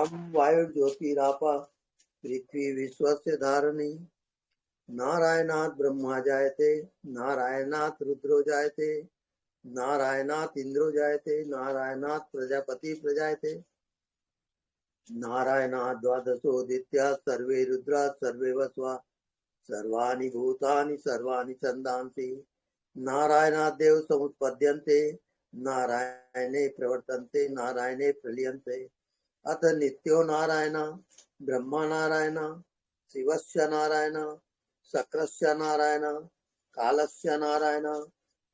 हम वायुर्ज्योतिरापा पृथ्वी विश्वस्य धारणी। नारायणात् ब्रह्मा जायते, नारायणात् रुद्रो जायते, नारायणात् इंद्रो जायते, नारायणात् प्रजापति प्रजायते, नारायणात् द्वादशोदित्या सर्वे रुद्रा सर्वे वस्वा, सर्वाणि भूतानि सर्वाणि छन्दांसि, नारायणादेव समुत्पद्यन्ते, नारायणे प्रवर्तन्ते, नारायणे प्रलीयन्ते। अथ नित्यो नारायण ब्रह्मा नारायण शिवस्य नारायण शक्रस्य नारायण कालस्य नारायण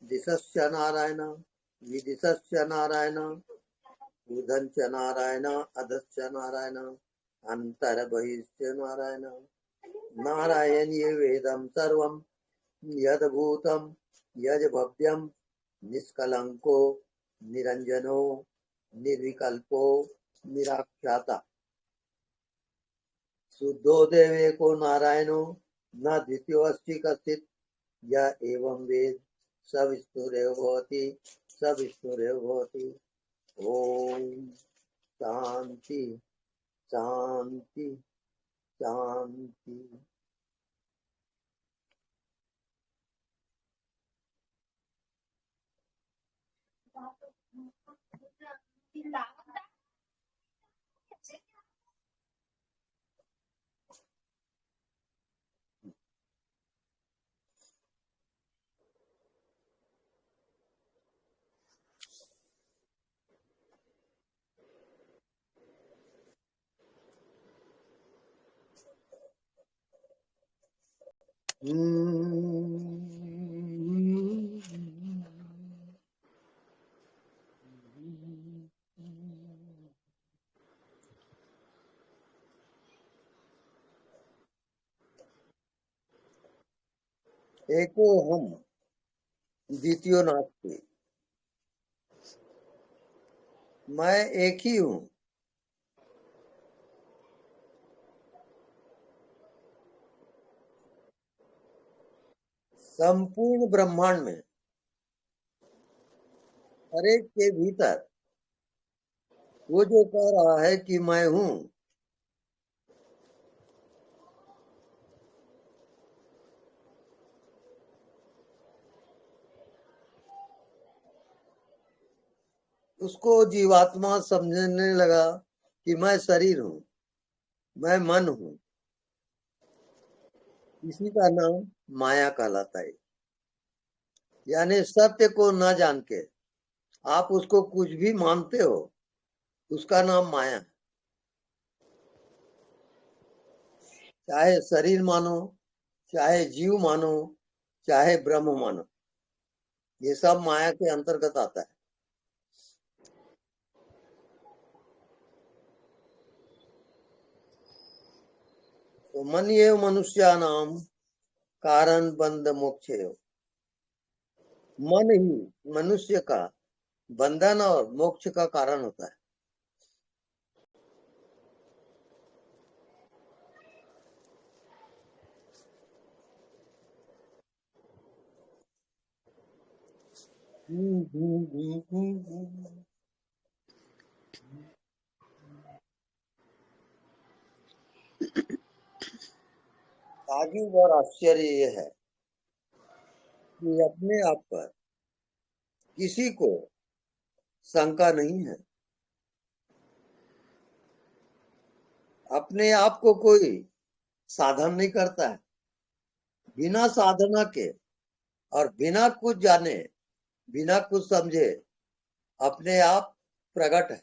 दिशस्य नारायण विदिशस्य नारायण ऊर्ध्वश्च नारायण अधश्च नारायण अन्तर्बहिश्च नारायण। नारायणीय वेदं सर्वं यद्भूतं यज्भव्यं निष्कलंको निरंजनो निर्विकल्पो निराख्याता। शुद्धो देवेको नारायणो न द्वितीयो अस्ति कश्चित्। य एवं वेद स विष्णुरेव भवति, स विष्णुरेव भवति। ओम शांति शांति शांति। एको हम द्वितीयो नास्ति। मैं एक ही हूँ। संपूर्ण ब्रह्मांड में हर एक के भीतर वो जो कह रहा है कि मैं हूँ, उसको जीवात्मा समझने लगा कि मैं शरीर हूँ, मैं मन हूँ। इसी का नाम माया कहलाता है। यानी सत्य को न जान के आप उसको कुछ भी मानते हो, उसका नाम माया है। चाहे शरीर मानो, चाहे जीव मानो, चाहे ब्रह्म मानो, ये सब माया के अंतर्गत आता है। तो मन ये मनुष्यानाम कारण बंध मोक्ष। मन ही मनुष्य का बंधन और मोक्ष का कारण होता है। ताजुब और आश्चर्य ये है कि अपने आप पर किसी को शंका नहीं है। अपने आप को कोई साधन नहीं करता है। बिना साधना के और बिना कुछ जाने, बिना कुछ समझे अपने आप प्रकट है।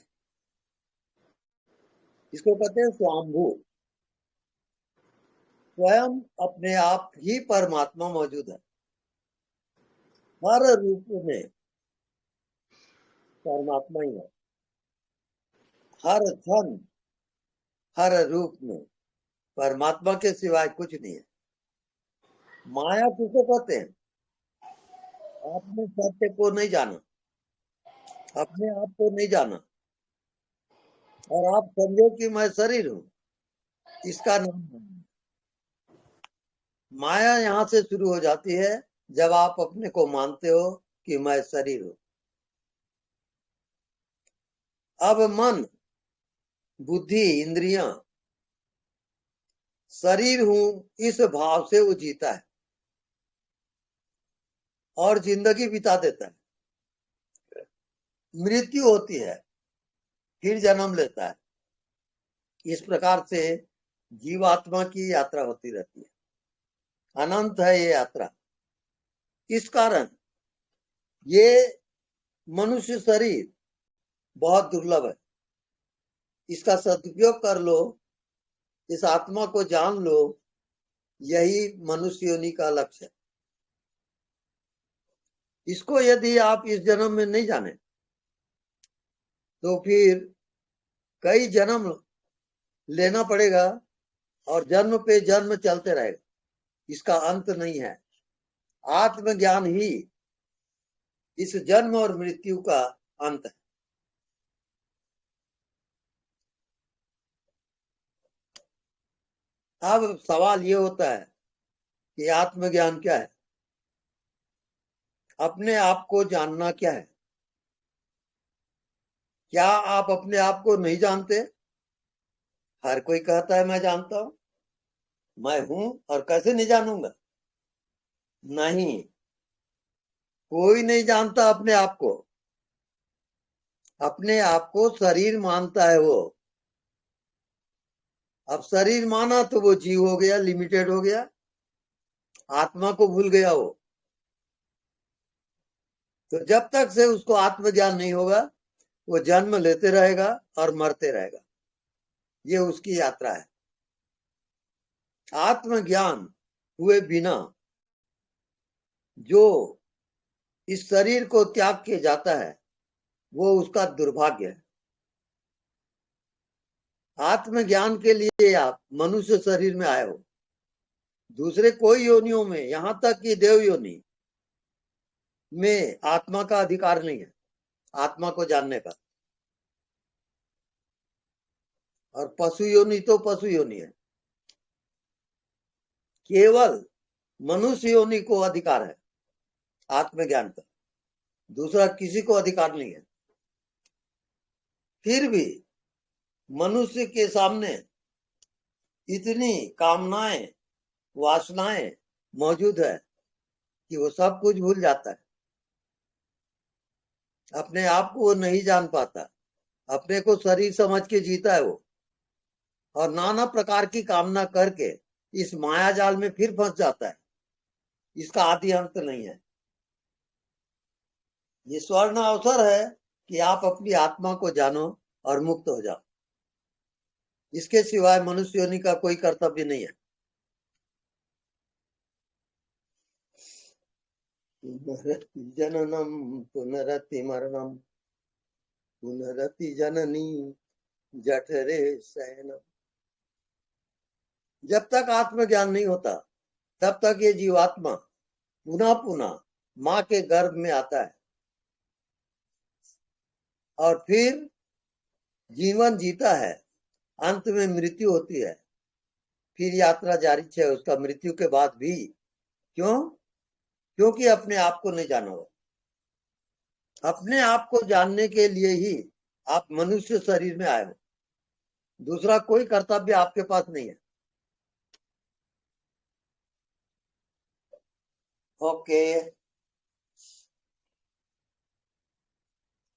इसको कहते हैं स्वांभू। स्वयं अपने आप ही परमात्मा मौजूद है। हर रूप में परमात्मा ही है। हर क्षण हर रूप में परमात्मा के सिवाय कुछ नहीं है। माया किसे कहते हैं? आपने सत्य को नहीं जाना, अपने आप को नहीं जाना और आप समझो कि मैं शरीर हूँ, इसका नाम है माया। यहाँ से शुरू हो जाती है जब आप अपने को मानते हो कि मैं शरीर हूँ। अब मन बुद्धि, इंद्रियां, शरीर हूं, इस भाव से वो जीता है और जिंदगी बिता देता है। मृत्यु होती है, फिर जन्म लेता है। इस प्रकार से जीवात्मा की यात्रा होती रहती है। अनंत है ये यात्रा। इस कारण ये मनुष्य शरीर बहुत दुर्लभ है। इसका सदुपयोग कर लो, इस आत्मा को जान लो, यही मनुष्य योनि का लक्ष्य है। इसको यदि आप इस जन्म में नहीं जाने तो फिर कई जन्म लेना पड़ेगा और जन्म पे जन्म चलते रहेगा, इसका अंत नहीं है। आत्मज्ञान ही इस जन्म और मृत्यु का अंत है। अब सवाल ये होता है कि आत्मज्ञान क्या है? अपने आप को जानना क्या है? क्या आप अपने आप को नहीं जानते? हर कोई कहता है मैं जानता हूं, मैं हूं, और कैसे नहीं जानूंगा? नहीं, कोई नहीं जानता अपने आप को। अपने आप को शरीर मानता है वो। अब शरीर माना तो वो जीव हो गया, लिमिटेड हो गया, आत्मा को भूल गया वो। तो जब तक से उसको आत्मज्ञान नहीं होगा, वो जन्म लेते रहेगा और मरते रहेगा। ये उसकी यात्रा है। आत्मज्ञान हुए बिना जो इस शरीर को त्याग के जाता है, वो उसका दुर्भाग्य है। आत्मज्ञान के लिए आप मनुष्य शरीर में आए हो। दूसरे कोई योनियों में, यहां तक कि देव योनि में आत्मा का अधिकार नहीं है, आत्मा को जानने का। और पशु योनि तो पशु योनि है। केवल मनुष्य योनि को अधिकार है आत्मज्ञान का, दूसरा किसी को अधिकार नहीं है। फिर भी मनुष्य के सामने इतनी कामनाएं, वासनाएं मौजूद है कि वो सब कुछ भूल जाता है। अपने आप को वो नहीं जान पाता, अपने को शरीर समझ के जीता है वो, और नाना प्रकार की कामना करके इस माया जाल में फिर फंस जाता है। इसका आदि अंत नहीं है। ये स्वर्ण अवसर है कि आप अपनी आत्मा को जानो और मुक्त हो जाओ। इसके सिवाय मनुष्य योनि का कोई कर्तव्य नहीं है। पुनरति जननम पुनरति मरणम पुनरति जननी जठरे शयनम। जब तक आत्मज्ञान नहीं होता तब तक ये जीवात्मा पुनः पुनः माँ के गर्भ में आता है और फिर जीवन जीता है। अंत में मृत्यु होती है, फिर यात्रा जारी है उसका मृत्यु के बाद भी। क्यों? क्योंकि अपने आप को नहीं जाना हो। अपने आप को जानने के लिए ही आप मनुष्य शरीर में आए हो। दूसरा कोई कर्तव्य आपके पास नहीं है। ओके।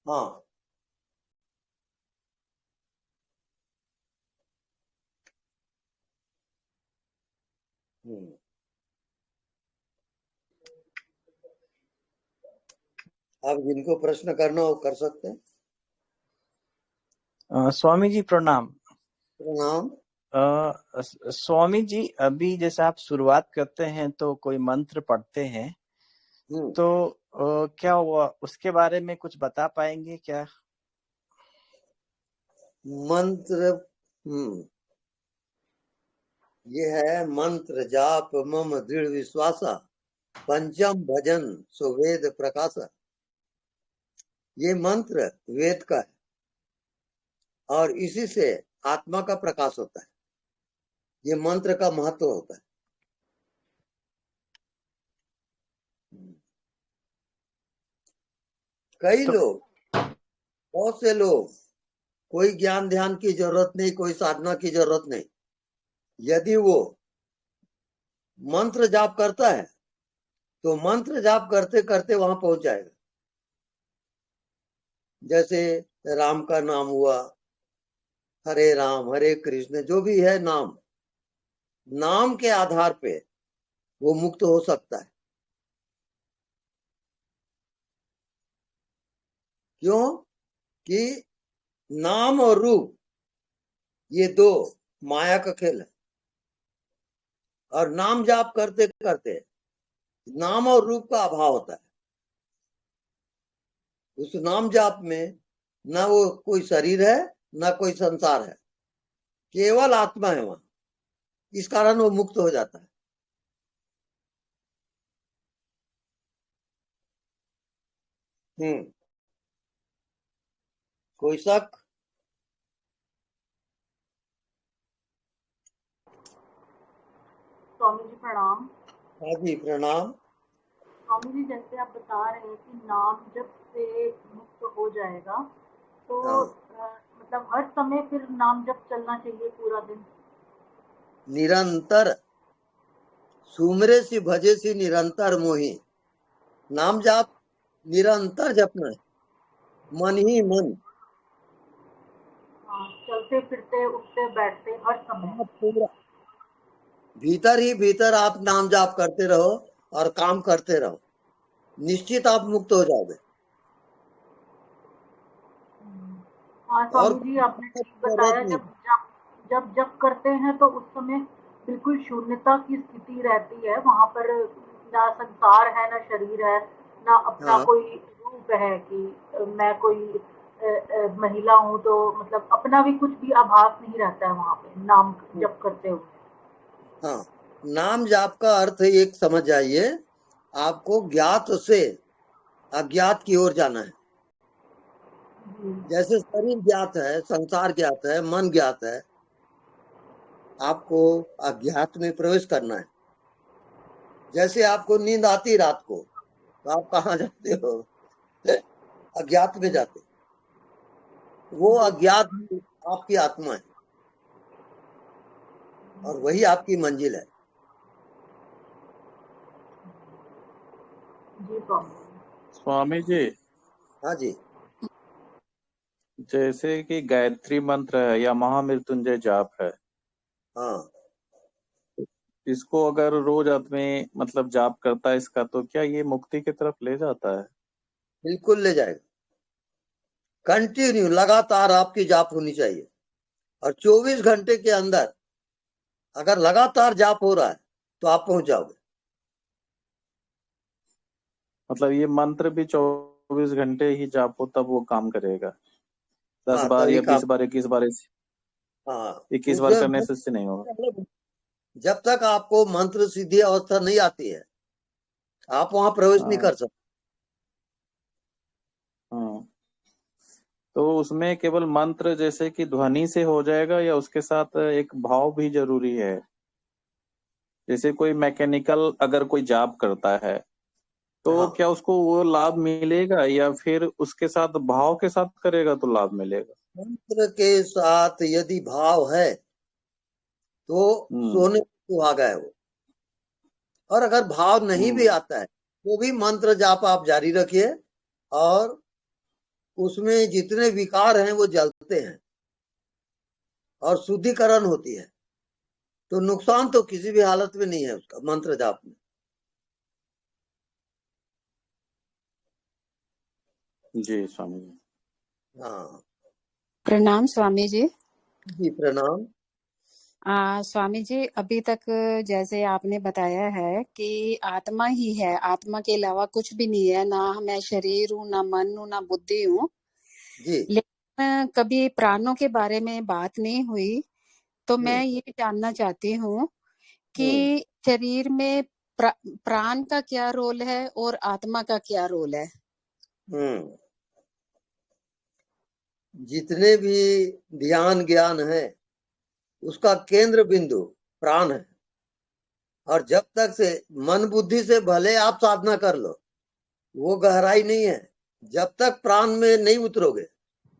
हाँ। अब जिनको प्रश्न करना हो कर सकते हैं। स्वामी जी प्रणाम। प्रणाम। स्वामी जी, अभी जैसे आप शुरुआत करते हैं तो कोई मंत्र पढ़ते हैं, तो क्या हुआ उसके बारे में कुछ बता पाएंगे क्या? मंत्र ये है, मंत्र जाप मम दृढ़ विश्वासा पंचम भजन सुवेद प्रकाशा। ये मंत्र वेद का है और इसी से आत्मा का प्रकाश होता है। ये मंत्र का महत्व होता है। कई लोग, बहुत से लोग कोई ज्ञान ध्यान की जरूरत नहीं, कोई साधना की जरूरत नहीं। यदि वो मंत्र जाप करता है तो मंत्र जाप करते करते वहां पहुंच जाएगा। जैसे राम का नाम हुआ, हरे राम हरे कृष्ण, जो भी है नाम, नाम के आधार पे वो मुक्त हो सकता है। क्यों? कि नाम और रूप ये दो माया का खेल है, और नाम जाप करते करते नाम और रूप का अभाव होता है। उस नाम जाप में ना वो कोई शरीर है, ना कोई संसार है, केवल आत्मा है वहां। इस कारण वो मुक्त हो जाता है। कोई शक? स्वामी जी प्रणाम। हाँ जी प्रणाम। स्वामी जी, जैसे आप बता रहे हैं कि नाम जब से मुक्त हो जाएगा तो हाँ, मतलब हर समय फिर नाम जब चलना चाहिए पूरा दिन? निरंतर सुमरे सी भजे सी निरंतर मोही। नाम जाप निरंतर जपना है, मन ही मन। हाँ, चलते फिरते उठते बैठते हर समय। आप पूरा भीतर ही भीतर आप नाम जाप करते रहो और काम करते रहो, निश्चित आप मुक्त हो जाओगे। हाँ और स्वामी जी, आपने ठीक जरूरत बताया। नहीं। जब जब जब जब करते हैं तो उस समय बिल्कुल शून्यता की स्थिति रहती है। वहां पर ना संसार है, ना शरीर है, ना अपना हाँ, कोई रूप है कि मैं कोई महिला हूँ, तो मतलब अपना भी कुछ भी आभास नहीं रहता है वहां पे नाम जप करते हुए। हाँ। नाम जाप का अर्थ एक समझ जाइए, आपको ज्ञात से अज्ञात की ओर जाना है। जी। जैसे शरीर ज्ञात है, संसार ज्ञात है, मन ज्ञात है, आपको अज्ञात में प्रवेश करना है। जैसे आपको नींद आती रात को, तो आप कहाँ जाते हो? अज्ञात में जाते। वो जी। अज्ञात आपकी आत्मा है, और वही आपकी मंजिल है। जी स्वामी। स्वामी जी, हाँ जी। जैसे कि गायत्री मंत्र है या महामृत्युंजय जाप है, हाँ, इसको अगर रोज आदमी मतलब जाप करता है इसका, तो क्या ये मुक्ति की तरफ ले जाता है? बिल्कुल ले जाएगा। कंटिन्यू लगातार आपकी जाप होनी चाहिए, और 24 घंटे के अंदर अगर लगातार जाप हो रहा है तो आप पहुंच जाओगे। मतलब ये मंत्र भी 24 घंटे ही जाप हो तब वो काम करेगा? 10 हाँ, बार तभी या काम। 20 बार, 21 बार, हाँ, 21 बार उसमें करने से इससे नहीं होगा? जब तक आपको मंत्र सिद्धि अवस्था नहीं आती है, आप वहां प्रवेश नहीं हाँ। कर सकते। हाँ, तो उसमें केवल मंत्र जैसे कि ध्वनि से हो जाएगा या उसके साथ एक भाव भी जरूरी है? जैसे कोई मैकेनिकल अगर कोई जाप करता है तो हाँ, क्या उसको वो लाभ मिलेगा, या फिर उसके साथ भाव के साथ करेगा तो लाभ मिलेगा? मंत्र के साथ यदि भाव है तो हम्म। सोने पे सुहागा है वो। और अगर भाव नहीं भी हम्म। आता है तो भी मंत्र जाप आप जारी रखिए, और उसमें जितने विकार हैं वो जलते हैं और शुद्धिकरण होती है। तो नुकसान तो किसी भी हालत में नहीं है उसका, मंत्र जाप में। जी स्वामी जी। हाँ प्रणाम स्वामी जी। जी प्रणाम। स्वामी जी, अभी तक जैसे आपने बताया है कि आत्मा ही है, आत्मा के अलावा कुछ भी नहीं है, ना मैं शरीर हूँ, ना मन हूँ, ना बुद्धि हूँ। जी। लेकिन कभी प्राणों के बारे में बात नहीं हुई, तो मैं हम्म। ये जानना चाहती हूँ हम्म। कि शरीर में प्राण का क्या रोल है और आत्मा का क्या रोल है? हम्म। जितने भी ध्यान ज्ञान है उसका केंद्र बिंदु प्राण है। और जब तक से मन बुद्धि से भले आप साधना कर लो, वो गहराई नहीं है जब तक प्राण में नहीं उतरोगे।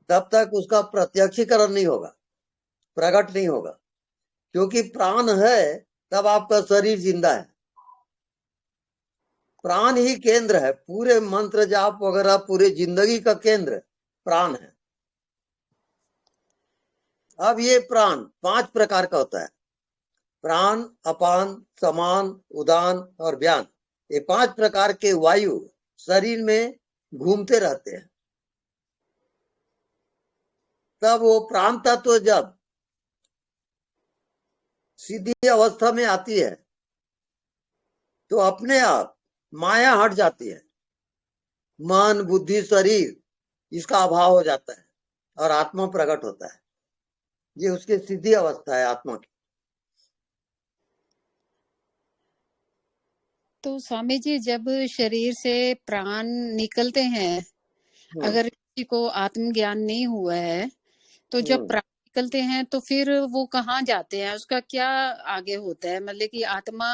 तब तक उसका प्रत्यक्षीकरण नहीं होगा, प्रकट नहीं होगा। क्योंकि प्राण है तब आपका शरीर जिंदा है। प्राण ही केंद्र है, पूरे मंत्र जाप वगैरह पूरे जिंदगी का केंद्र प्राण है। अब ये प्राण 5 प्रकार का होता है, प्राण, अपान, समान, उदान और व्यान। ये 5 प्रकार के वायु शरीर में घूमते रहते हैं। तब वो प्राण तत्व जब सीधी अवस्था में आती है तो अपने आप माया हट जाती है, मन, बुद्धि, शरीर इसका अभाव हो जाता है और आत्मा प्रकट होता है। ये उसकी सीधी अवस्था है आत्मा की। तो स्वामी जी, जब शरीर से प्राण निकलते हैं, अगर किसी को आत्मज्ञान नहीं हुआ है, तो जब प्राण निकलते हैं तो फिर वो कहाँ जाते हैं, उसका क्या आगे होता है? मतलब कि आत्मा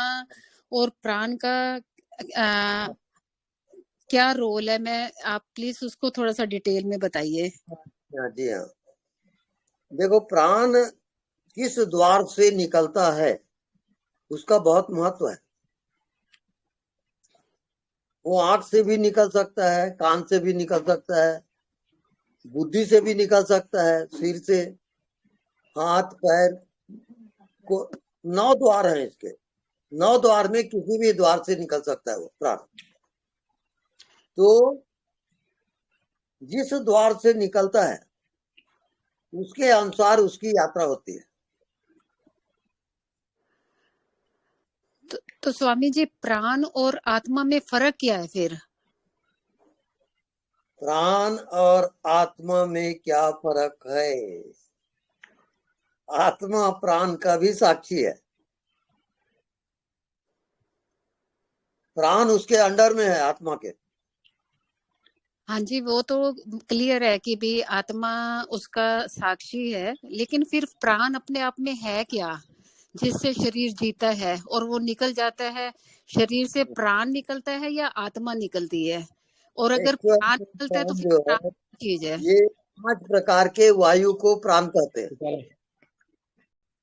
और प्राण का क्या रोल है? आप प्लीज उसको थोड़ा सा डिटेल में बताइए। जी हाँ, देखो प्राण किस द्वार से निकलता है उसका बहुत महत्व है। वो आंख से भी निकल सकता है, कान से भी निकल सकता है, बुद्धि से भी निकल सकता है, सिर से, हाथ पैर को 9 द्वार हैं इसके। 9 द्वार में किसी भी द्वार से निकल सकता है वो प्राण। तो जिस द्वार से निकलता है उसके अनुसार उसकी यात्रा होती है। तो स्वामी जी, प्राण और आत्मा में फर्क क्या है फिर? प्राण और आत्मा में क्या फर्क है? आत्मा प्राण का भी साक्षी है। प्राण उसके अंडर में है आत्मा के। हाँ जी, वो तो क्लियर है कि भी आत्मा उसका साक्षी है, लेकिन फिर प्राण अपने आप में है क्या जिससे शरीर जीता है और वो निकल जाता है? शरीर से प्राण निकलता है या आत्मा निकलती है? और अगर प्राण निकलता है तो फिर जो प्राण है क्या चीज है? ये 5 प्रकार के वायु को प्राण कहते हैं।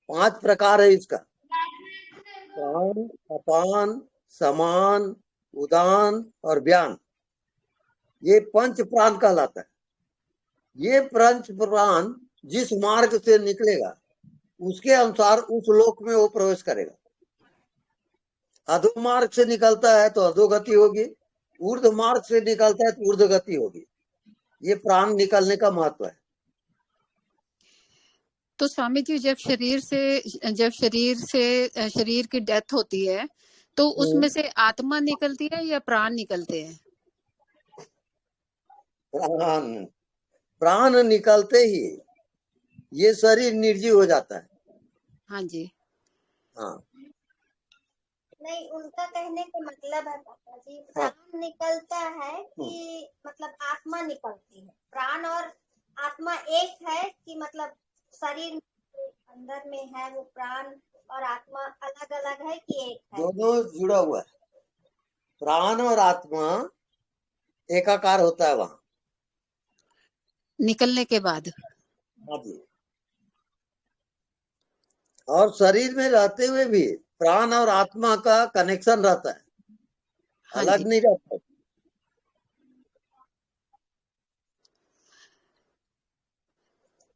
5 प्रकार है इसका, प्राण, अपान, समान, उदान और व्यान। ये पंच प्राण कहलाता है। ये पंच प्राण जिस मार्ग से निकलेगा उसके अनुसार उस लोक में वो प्रवेश करेगा। अधो मार्ग से निकलता है तो अधोगति होगी, ऊर्ध मार्ग से निकलता है तो ऊर्ध गति होगी। ये प्राण निकलने का महत्व है। तो स्वामी जी, जब शरीर की डेथ होती है तो उसमें से आत्मा निकलती है या प्राण निकलते हैं? प्राण निकलते ही ये शरीर निर्जीव हो जाता है। हाँ जी। हाँ नहीं, उनका कहने का मतलब है पापा जी, प्राण निकलता है कि मतलब आत्मा निकलती है? प्राण और आत्मा एक है कि मतलब शरीर अंदर में है वो प्राण और आत्मा अलग अलग है कि एक है? दोनों जुड़ा हुआ है। प्राण और आत्मा एकाकार होता है वहां निकलने के बाद। हाँ जी। और शरीर में रहते हुए भी प्राण और आत्मा का कनेक्शन रहता है, हाँ अलग जी। नहीं रहता।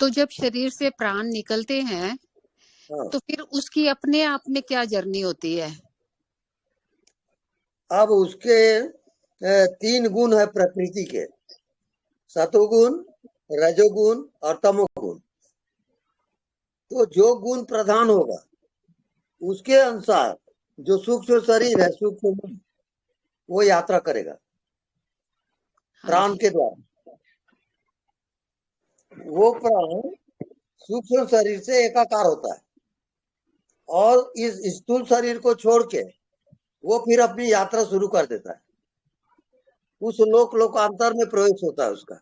तो जब शरीर से प्राण निकलते हैं हाँ। तो फिर उसकी अपने आप में क्या जर्नी होती है? अब उसके 3 गुण है प्रकृति के, सतोगुण, रजोगुण और तमोगुण। तो जो गुण प्रधान होगा उसके अनुसार जो सूक्ष्म शरीर है, सूक्ष्म मन, वो यात्रा करेगा प्राण के द्वारा। वो प्राण सूक्ष्म शरीर से एकाकार होता है और इस स्थूल शरीर को छोड़ के वो फिर अपनी यात्रा शुरू कर देता है। उस लोकांतर में प्रवेश होता है उसका।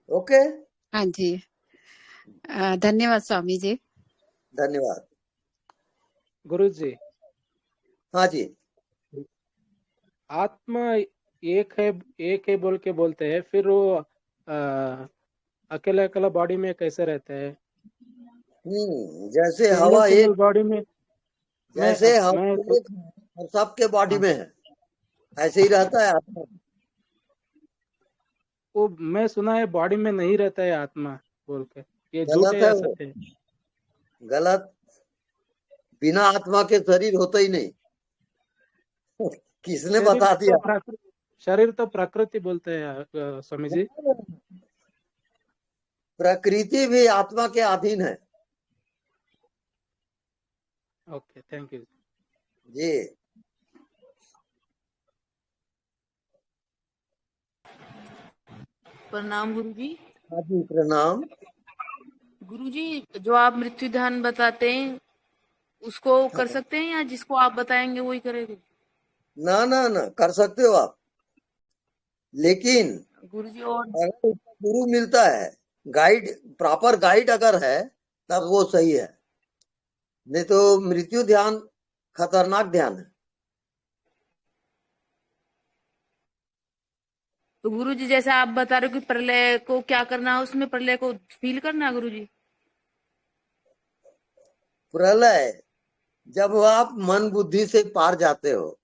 ओके, हाँ जी। धन्यवाद स्वामी जी। धन्यवाद। गुरु जी, हाँ जी। आत्मा एक है बोल के बोलते हैं, फिर वो अकेला अकेला बॉडी में कैसे रहता है? जैसे सिंगल हवा सिंगल एक, बॉडी में जैसे मैं हवा एक है और सबके बॉडी हाँ, में है, ऐसे ही रहता है आत्मा। वो मैं सुना है बॉडी में नहीं रहता है आत्मा बोल के, ये झूठ है गलत है या वो, सत्य है? गलत। बिना आत्मा के शरीर होता ही नहीं। किसने शरीर बता तो दिया? शरीर तो प्रकृति बोलते हैं स्वामी जी। प्रकृति भी आत्मा के अधीन है। Okay, thank you. जी। प्रणाम गुरुजी। हाँ जी, प्रणाम। गुरुजी, जो आप मृत्यु ध्यान बताते हैं उसको कर सकते हैं या जिसको आप बताएंगे वही करेंगे? ना ना ना, कर सकते हो आप, लेकिन गुरुजी और अगर उसका गुरु मिलता है, गाइड, प्रॉपर गाइड अगर है, तब वो सही है। नहीं तो मृत्यु ध्यान खतरनाक ध्यान है। तो गुरुजी जैसे आप बता रहे हो कि प्रलय को क्या करना है, उसमें प्रलय को फील करना है गुरुजी? प्रलय, जब आप मन बुद्धि से पार जाते हो,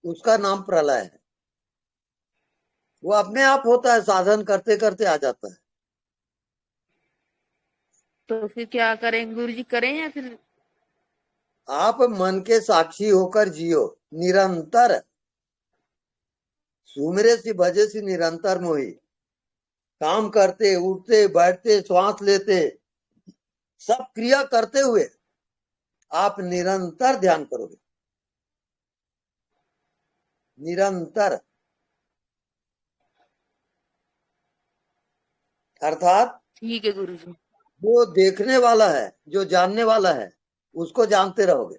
उसका नाम प्रलय है। वो अपने आप होता है, साधन करते करते आ जाता है। तो फिर क्या करें गुरुजी, करें या फिर? आप मन के साक्षी होकर जियो निरंतर, सुमरे सी भजे सी निरंतर मोही। काम करते, उठते, बैठते, श्वास लेते, सब क्रिया करते हुए आप निरंतर ध्यान करोगे, निरंतर। अर्थात ठीक है गुरुजी। जो देखने वाला है, जो जानने वाला है, उसको जानते रहोगे।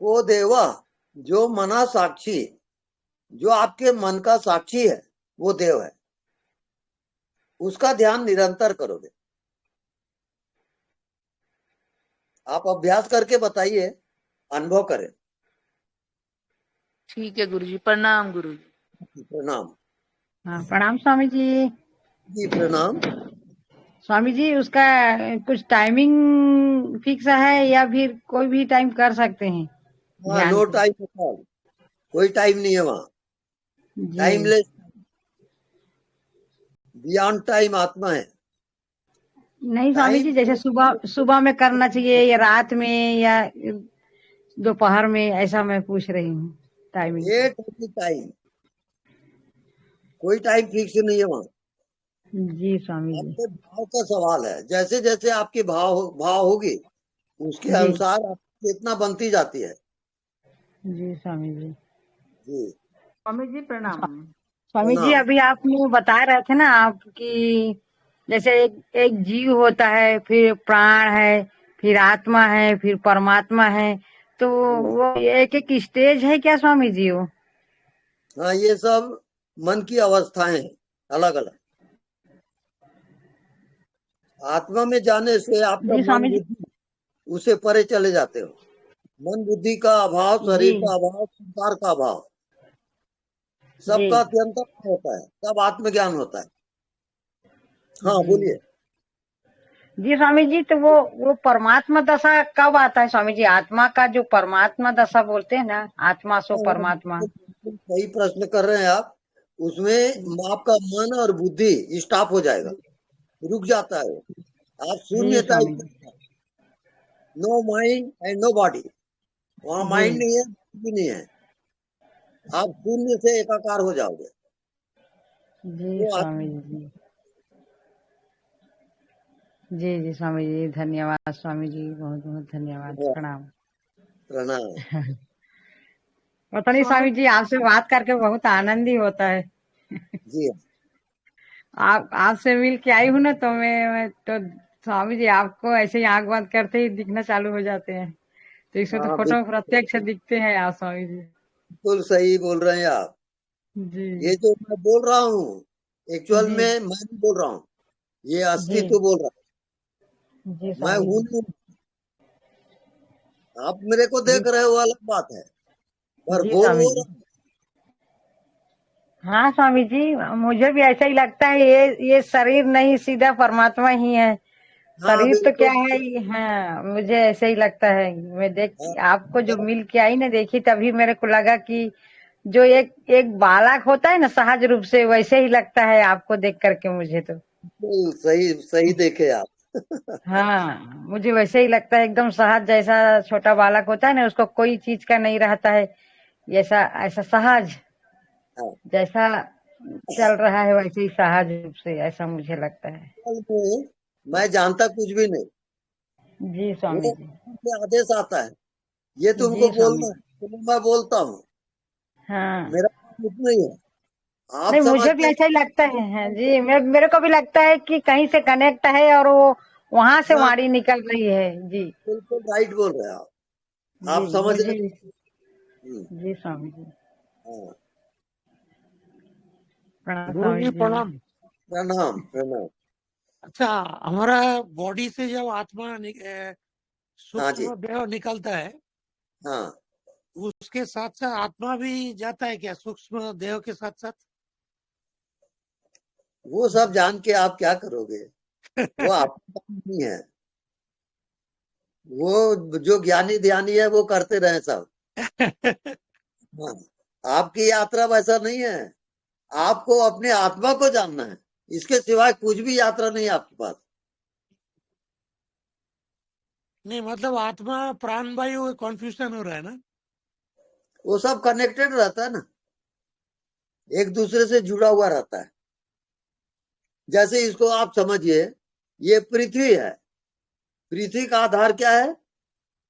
को देवा, जो मना साक्षी, जो आपके मन का साक्षी है, वो देव है। उसका ध्यान निरंतर करोगे। आप अभ्यास करके बताइए, अनुभव करें। ठीक है गुरुजी, प्रणाम गुरुजी। प्रणाम। हाँ, प्रणाम स्वामी जी। जी प्रणाम। स्वामी जी, उसका कुछ टाइमिंग फिक्स है या फिर कोई भी टाइम कर सकते हैं हाँ, ध्यान नो को? टाइम एट ऑल, कोई टाइम नहीं है वहां। जी टाइमलेस, बियॉन्ड टाइम आत्मा है। नहीं स्वामी जी, टाइम, जैसे सुबह सुबह में करना चाहिए या रात में या दोपहर में, ऐसा मैं पूछ रही हूँ टाइमिंग। एट टाइम, कोई टाइम फिक्स नहीं है वहां। जी स्वामी जी। आपके भाव का सवाल है। जैसे जैसे आपकी भाव होगी, उसके जी अनुसार आपकी चेतना बनती जाती है। जी स्वामी जी। जी स्वामी जी प्रणाम। स्वामी जी, प्रणाम। अभी आपने बता रहे थे ना आप कि जैसे एक जीव होता है, फिर प्राण है, फिर आत्मा है, फिर परमात्मा है, तो वो एक एक स्टेज है क्या स्वामी जी वो? हाँ, ये सब मन की अवस्थाएं हैं, अलग अलग। आत्मा में जाने से आपका जी मन स्वामी जी। बुद्धि उसे परे चले जाते हो। मन बुद्धि का अभाव, जी शरीर का अभाव, संसार का अभाव, जी सबका अत्यंत होता है, तब आत्मज्ञान होता है। हाँ जी बोलिए। जी स्वामी जी, तो वो परमात्मा दशा कब आता है स्वामी जी? आत्मा का जो परमात्मा दशा बोलते हैं ना, आत्मा सो हाँ, परमात्मा। बिल्कुल सही प्रश्न कर रहे हैं आप। उसमें आपका मन और बुद्धि स्टॉप हो जाएगा, रुक जाता है वो। आप जी शून्यता, Swami ji. No mind and no body. वहां जी माइंड नहीं है, भी नहीं है। आप शून्य से एकाकार हो जाओगे। जी वो स्वामी जी। जी जी स्वामी जी, धन्यवाद स्वामी जी, बहुत बहुत धन्यवाद, प्रणाम। प्रणाम। पता नहीं स्वामी स्वामी जी, आपसे बात करके बहुत आनंद ही होता है। जी आप आपसे मिल के आई हूँ ना, तो मैं तो स्वामी जी आपको ऐसे ही आंख बंद करते ही दिखना चालू हो जाते हैं। तो इसमें तो हाँ, फोटो में प्रत्यक्ष दिखते हैं आप स्वामी जी। बिल्कुल सही बोल रहे हैं आप। जी ये जो मैं बोल रहा हूँ, एक्चुअल जी में मैं नहीं बोल रहा हूँ, ये जी अस्तित्व बोल रहा जी है। मैं स्वामी हूँ जी। नहीं। आप मेरे को जी देख रहे हो, अलग बात है। पर जी बोल स्वामी वो जी। रहा हाँ स्वामी जी, मुझे भी ऐसा ही लगता है, ये शरीर नहीं, सीधा परमात्मा ही है। हाँ शरीर तो क्या बिल्कुल है ही। हाँ, मुझे ऐसे ही लगता है। मैं हाँ, आपको जो मिल के आई ना, देखी, तभी मेरे को लगा कि जो एक एक बालक होता है ना सहज रूप से, वैसे ही लगता है आपको देख करके मुझे तो। बिल्कुल सही सही देखे आप। हाँ, मुझे वैसे ही लगता है, एकदम सहज, जैसा छोटा बालक होता है ना, उसको कोई चीज का नहीं रहता है, ऐसा ऐसा सहज, हाँ, जैसा चल रहा है वैसे ही सहज रूप से, ऐसा मुझे लगता है। असल में मैं जानता कुछ भी नहीं, जी स्वामी वो जी। से आदेश आता है, ये तुमको जी स्वामी बोलना है, जी। तो मैं बोलता हूँ, हाँ, मेरा काम कुछ नहीं है। आप नहीं, मुझे भी समझते ऐसा ही लगता है। हाँ जी, मेरे को भी लगता है कि कहीं से कनेक्ट है और वो वहां से हाँ वाणी निकल रही है। जी। बिल्कुल राइट बोल रहे हैं जी, आप समझ रहे मुझे भी। हैं। जी स्वामी जी। हाँ, प्रणाम गुरु स्वामी जी जी। प्रणाम। प्रणाम प्रणाम। अच्छा, हमारा बॉडी से जब आत्मा हाँ जी, सूक्ष्म देह निकलता है, हाँ उसके साथ साथ आत्मा भी जाता है क्या सूक्ष्म देह के साथ साथ? वो सब जान के आप क्या करोगे, वो आपका काम नहीं है। वो जो ज्ञानी ध्यानी है वो करते रहे सब। हाँ, आपकी यात्रा वैसा नहीं है, आपको अपने आत्मा को जानना है, इसके सिवाय कुछ भी यात्रा नहीं है आपके पास। नहीं मतलब आत्मा प्राण वायु कॉन्फ्यूजन हो रहा है ना? वो सब कनेक्टेड रहता है ना, एक दूसरे से जुड़ा हुआ रहता है। जैसे इसको आप समझिए, ये पृथ्वी है, पृथ्वी का आधार क्या है,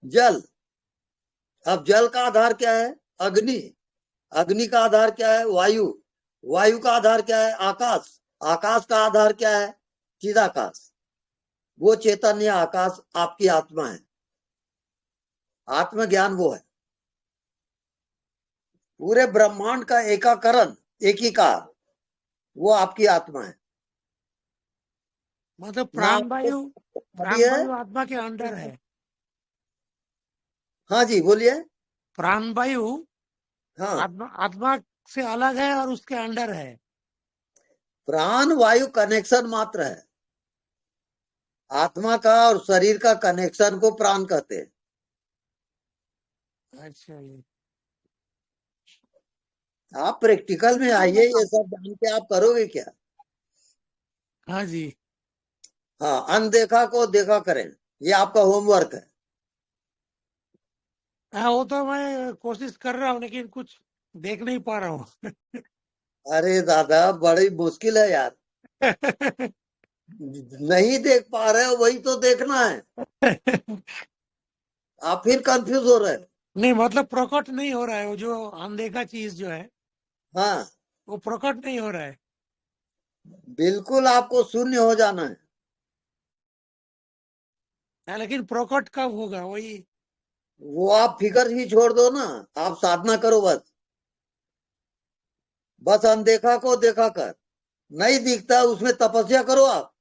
जल। अब जल का आधार क्या है, अग्नि। अग्नि का आधार क्या है, वायु। वायु का आधार क्या है, आकाश। आकाश का आधार क्या है, चिदाकाश। वो चैतन्य आकाश आपकी आत्मा है, आत्मज्ञान वो है। पूरे ब्रह्मांड का एकाकरण, एकीकार, वो आपकी आत्मा है। मतलब ना आपको बॉडी प्राण है। वायु आत्मा के अंडर है। हाँ जी बोलिए। प्राण वायु हाँ, आत्मा आत्मा से अलग है और उसके अंडर है। प्राण वायु कनेक्शन मात्र है, आत्मा का और शरीर का कनेक्शन को प्राण कहते हैं। अच्छा जी। आप प्रैक्टिकल में आइए, ये सब जान के आप करोगे क्या। हाँ जी। हाँ, अनदेखा को देखा करें, ये आपका होमवर्क है। हाँ, वो तो मैं कोशिश कर रहा हूँ लेकिन कुछ देख नहीं पा रहा हूँ। अरे दादा, बड़ी मुश्किल है यार, नहीं देख पा रहे हो, वही तो देखना है। आप फिर कंफ्यूज हो रहे हो। नहीं मतलब प्रकट नहीं हो रहा है, वो जो अनदेखा चीज जो है हाँ, वो प्रकट नहीं हो रहा है। बिल्कुल आपको शून्य हो जाना है। हाँ, लेकिन प्रकट कब होगा वही। वो आप फिकर ही छोड़ दो ना, आप साधना करो बस। बस अनदेखा को देखा कर, नहीं दिखता उसमें तपस्या करो आप,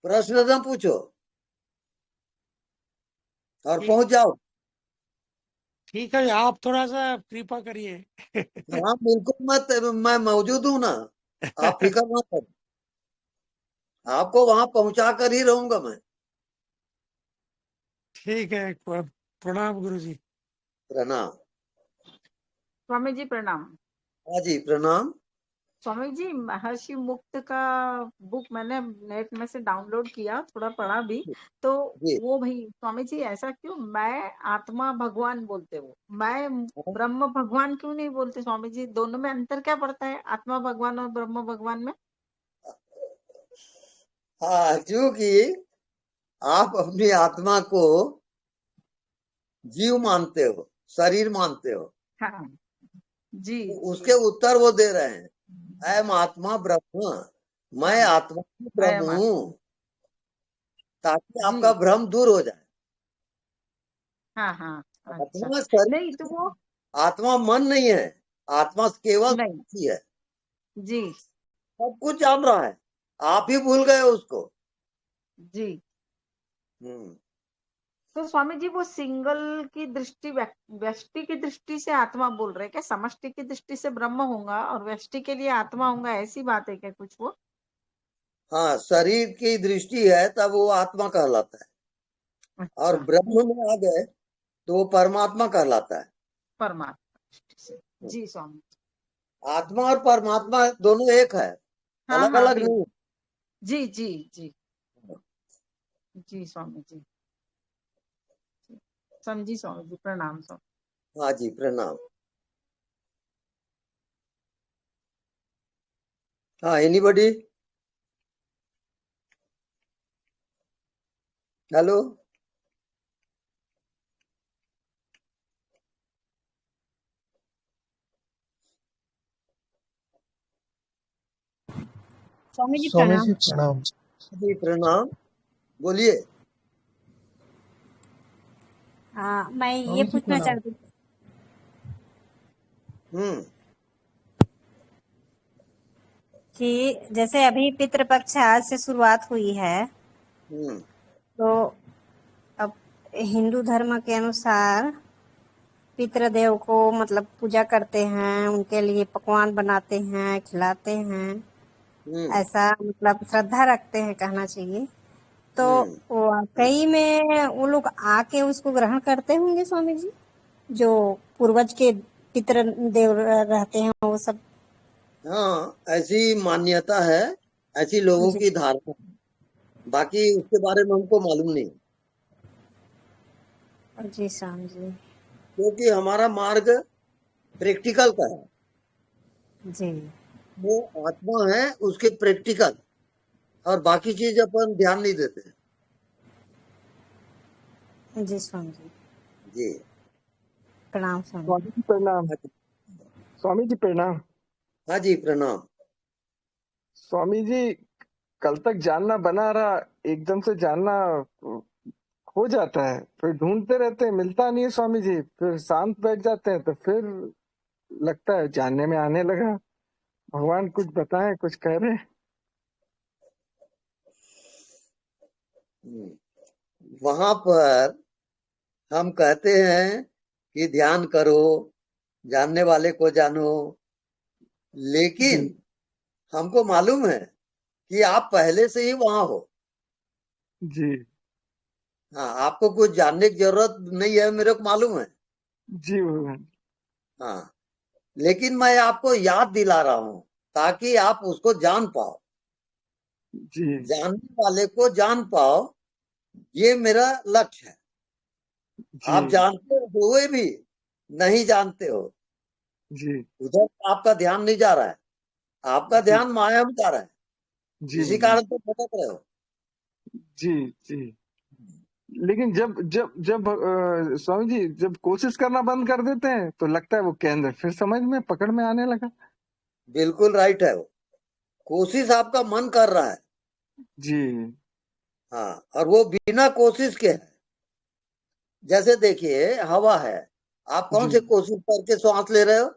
प्रश्न न पूछो और ठीक पहुंच जाओ। ठीक है, आप थोड़ा सा कृपा करिए। हाँ बिल्कुल, मैं मौजूद हूं ना, आप फिक्र मत करो, आपको वहां पहुंचा कर ही रहूंगा मैं। ठीक है, प्रणाम गुरु जी। प्रणाम। स्वामी जी प्रणाम। हाँ जी प्रणाम। स्वामी जी, महर्षि मुक्त का बुक मैंने नेट में से डाउनलोड किया, थोड़ा पढ़ा भी। तो जी, वो भाई स्वामी जी, ऐसा क्यों मैं आत्मा भगवान बोलते हो, मैं ब्रह्म भगवान क्यों नहीं बोलते स्वामी जी? दोनों में अंतर क्या पड़ता है, आत्मा भगवान और ब्रह्म भगवान में? हाँ, क्योंकि आप अपनी आत्मा को जीव मानते हो, शरीर मानते हो, हाँ जी तो जी। उसके उत्तर वो दे रहे हैं, अयम आत्मा ब्रह्म, मैं हाँ, आत्मा ही मैं ब्रह्म हूँ, ताकि आपका जी। भ्रम दूर हो जाए। हाँ हाँ। अच्छा। आत्मा शरीर, नहीं तो वो आत्मा मन नहीं है, आत्मा केवल नहीं। साक्षी है, जी सब कुछ जान रहा है, आप ही भूल गए उसको। जी। हम्म, तो स्वामी जी वो सिंगल की दृष्टि व्यष्टि की दृष्टि से आत्मा बोल रहे हैं क्या? समष्टि की दृष्टि से ब्रह्म होगा और व्यष्टि के लिए आत्मा होगा, ऐसी बात है क्या कुछ वो? हाँ, शरीर की दृष्टि है तब वो आत्मा कहलाता है, और अच्छा, ब्रह्म में आ गए तो वो परमात्मा कहलाता है। परमात्मा दृष्टि से। जी स्वामी जी। आत्मा और परमात्मा दोनों एक है, हाँ अलग हाँ, अलग भी नहीं। जी जी जी जी स्वामी जी, समझी स्वामी जी, प्रणाम स्वामी। हाँ जी, प्रणाम। हाँ, एनीबॉडी? हेलो? स्वामी जी स्वामी प्रणाम। जी प्रणाम। जी प्रणाम, बोलिए। मैं ये स्वामी जी पूछना प्रणाम। चाहती थी हम्म कि जैसे अभी पितृपक्ष आज से शुरुआत हुई है, हम्म तो अब हिंदू धर्म के अनुसार पितृदेव को मतलब पूजा करते हैं, उनके लिए पकवान बनाते हैं, खिलाते हैं, हम्म ऐसा मतलब श्रद्धा रखते हैं कहना चाहिए। तो हम्म वाकई में वो लोग आके उसको ग्रहण करते होंगे स्वामी जी, जो पूर्वज के पितृदेव रहते हैं वो सब? हाँ, ऐसी मान्यता है, ऐसी लोगों जी की धारणा है। बाकी उसके बारे में हमको मालूम नहीं, जी स्वामी जी। क्योंकि हमारा मार्ग प्रैक्टिकल का है। जी वो आत्मा है उसके प्रैक्टिकल, और बाकी चीज अपन ध्यान नहीं देते। जी स्वामी जी, जी प्रणाम स्वामी स्वामी जी प्रणाम। हाँ जी, स्वामी जी प्रणाम। हाँ जी, प्रणाम। स्वामी जी, कल तक जानना बना रहा, एकदम से जानना हो जाता है, फिर ढूंढते रहते हैं, मिलता नहीं है स्वामी जी, फिर शांत बैठ जाते हैं, तो फिर लगता है जानने में आने लगा। भगवान कुछ बताएं, कुछ कह रहे हैं। वहां पर हम कहते हैं कि ध्यान करो, जानने वाले को जानो, लेकिन जी हमको मालूम है कि आप पहले से ही वहां हो। जी हाँ, आपको कुछ जानने की जरूरत नहीं है, मेरे को मालूम है। जी भगवान। हाँ, लेकिन मैं आपको याद दिला रहा हूं ताकि आप उसको जान पाओ, जी जानने वाले को जान पाओ, ये मेरा लक्ष्य है। आप जी जानते हुए भी नहीं जानते हो, जी उधर आपका ध्यान नहीं जा रहा है, आपका जी ध्यान माया में जा रहा है, जी इसी भगवान। कारण तो भटक रहे हो। जी जी। लेकिन जब जब जब स्वामी जी, जब कोशिश करना बंद कर देते हैं तो लगता है वो केंद्र फिर समझ में पकड़ में आने लगा। बिल्कुल राइट है वो, कोशिश आपका मन कर रहा है। जी हाँ, और वो बिना कोशिश के है। जैसे देखिए, हवा है, आप कौन जी से कोशिश करके सांस ले रहे हो?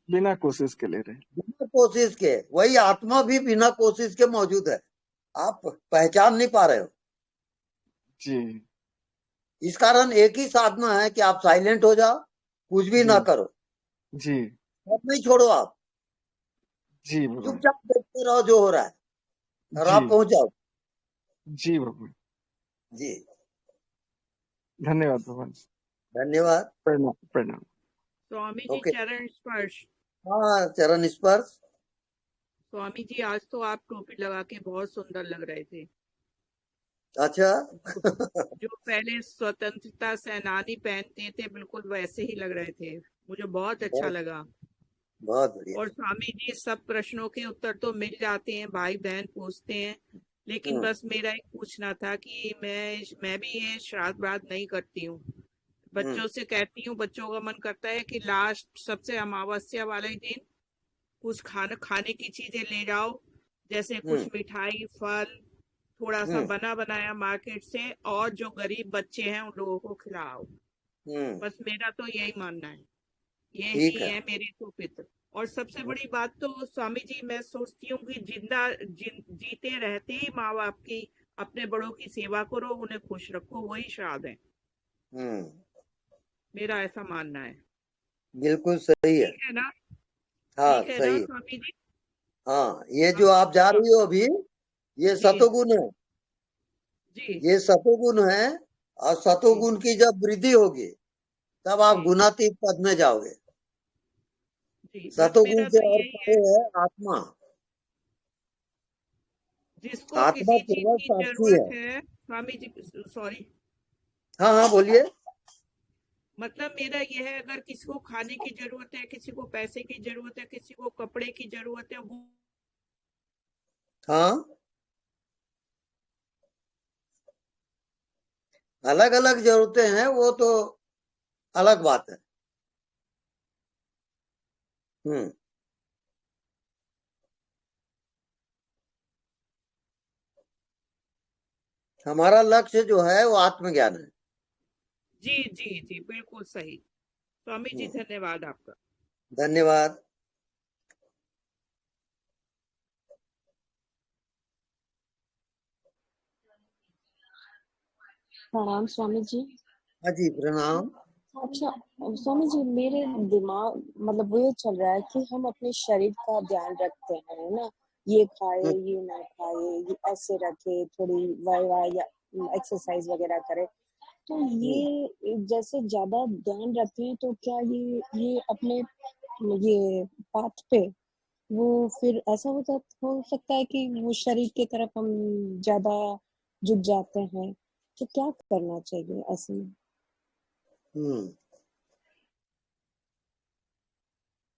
बिना कोशिश के ले रहे हैं। बिना कोशिश के। वही आत्मा भी बिना कोशिश के मौजूद है, आप पहचान नहीं पा रहे हो। जी इस कारण एक ही साधना है कि आप साइलेंट हो जाओ, कुछ भी ना जी करो, जी सब नहीं छोड़ो, आप जी भगवान। चुपचाप देखते रहो जो हो रहा है, और जी आप पहुंच जाओ। जी भगवान। जी, धन्यवाद भगवान। धन्यवाद। प्रणाम प्रणाम। स्वामी जी ओके। चरण स्पर्श। हाँ, चरण स्पर्श। स्वामी जी आज तो आप टोपी लगा के बहुत सुंदर लग रहे थे। अच्छा। जो पहले स्वतंत्रता सेनानी पहनते थे बिल्कुल वैसे ही लग रहे थे, मुझे बहुत अच्छा बहुत लगा। बहुत बढ़िया। और स्वामी जी सब प्रश्नों के उत्तर तो मिल जाते हैं, भाई बहन पूछते हैं, लेकिन बस मेरा एक पूछना था कि मैं भी ये श्राद्ध व्राद्ध नहीं करती हूँ। बच्चों से कहती हूँ, बच्चों का मन करता है कि लास्ट सबसे अमावस्या वाले दिन कुछ खाने की चीजें ले जाओ, जैसे कुछ मिठाई, फल, थोड़ा सा बना बनाया मार्केट से, और जो गरीब बच्चे हैं उन लोगों को खिलाओ। बस मेरा तो यही मानना है, ठीक यही है। है मेरे तो पितर। और सबसे बड़ी बात तो स्वामी जी मैं सोचती हूँ कि जीते रहते ही माँ बाप की अपने बड़ों की सेवा करो, उन्हें खुश रखो, वही श्राद्ध है। हम्म, मेरा ऐसा मानना है। बिल्कुल सही है। ठीक है ना? हाँ, ठीक है ना सही है। स्वामी जी? हाँ, ये हाँ जो आप जा हाँ, रही हो अभी, ये जी सतोगुण है। जी ये सतोगुण है, और जी सतोगुण की जब वृद्धि होगी तब आप जी गुणातीत पद में जाओगे। जी। बस सतोगुण मेरा से तो और यही है, परे है आत्मा। जिसको आत्मा किसी चीज केवल की साक्षी जरूरत है। है स्वामी जी, सॉरी, हाँ हाँ, बोलिए। मतलब मेरा यह है, अगर किसी को खाने की जरूरत है, किसी को पैसे की जरूरत है, किसी को कपड़े की जरूरत है, वो हाँ, अलग अलग जरूरतें हैं, वो तो अलग बात है। हम्म, हमारा लक्ष्य जो है वो आत्मज्ञान है। जी जी जी, बिल्कुल सही। स्वामी जी हम्म, धन्यवाद आपका। धन्यवाद। प्रणाम स्वामी जी। हाँ जी, प्रणाम। अच्छा, स्वामी जी मेरे दिमाग मतलब वो ये चल रहा है कि हम अपने शरीर का ध्यान रखते हैं, है ना, ये खाए हम्म, ये ना खाए, ये ऐसे रखे, थोड़ी वाई या एक्सरसाइज वगैरह करे, तो हम्म, ये जैसे ज्यादा ध्यान रखते हैं तो क्या ये अपने ये पाथ पे वो फिर ऐसा हो सकता है कि वो शरीर की तरफ हम ज्यादा झुक जाते हैं, तो क्या करना चाहिए ऐसे में? हम्म।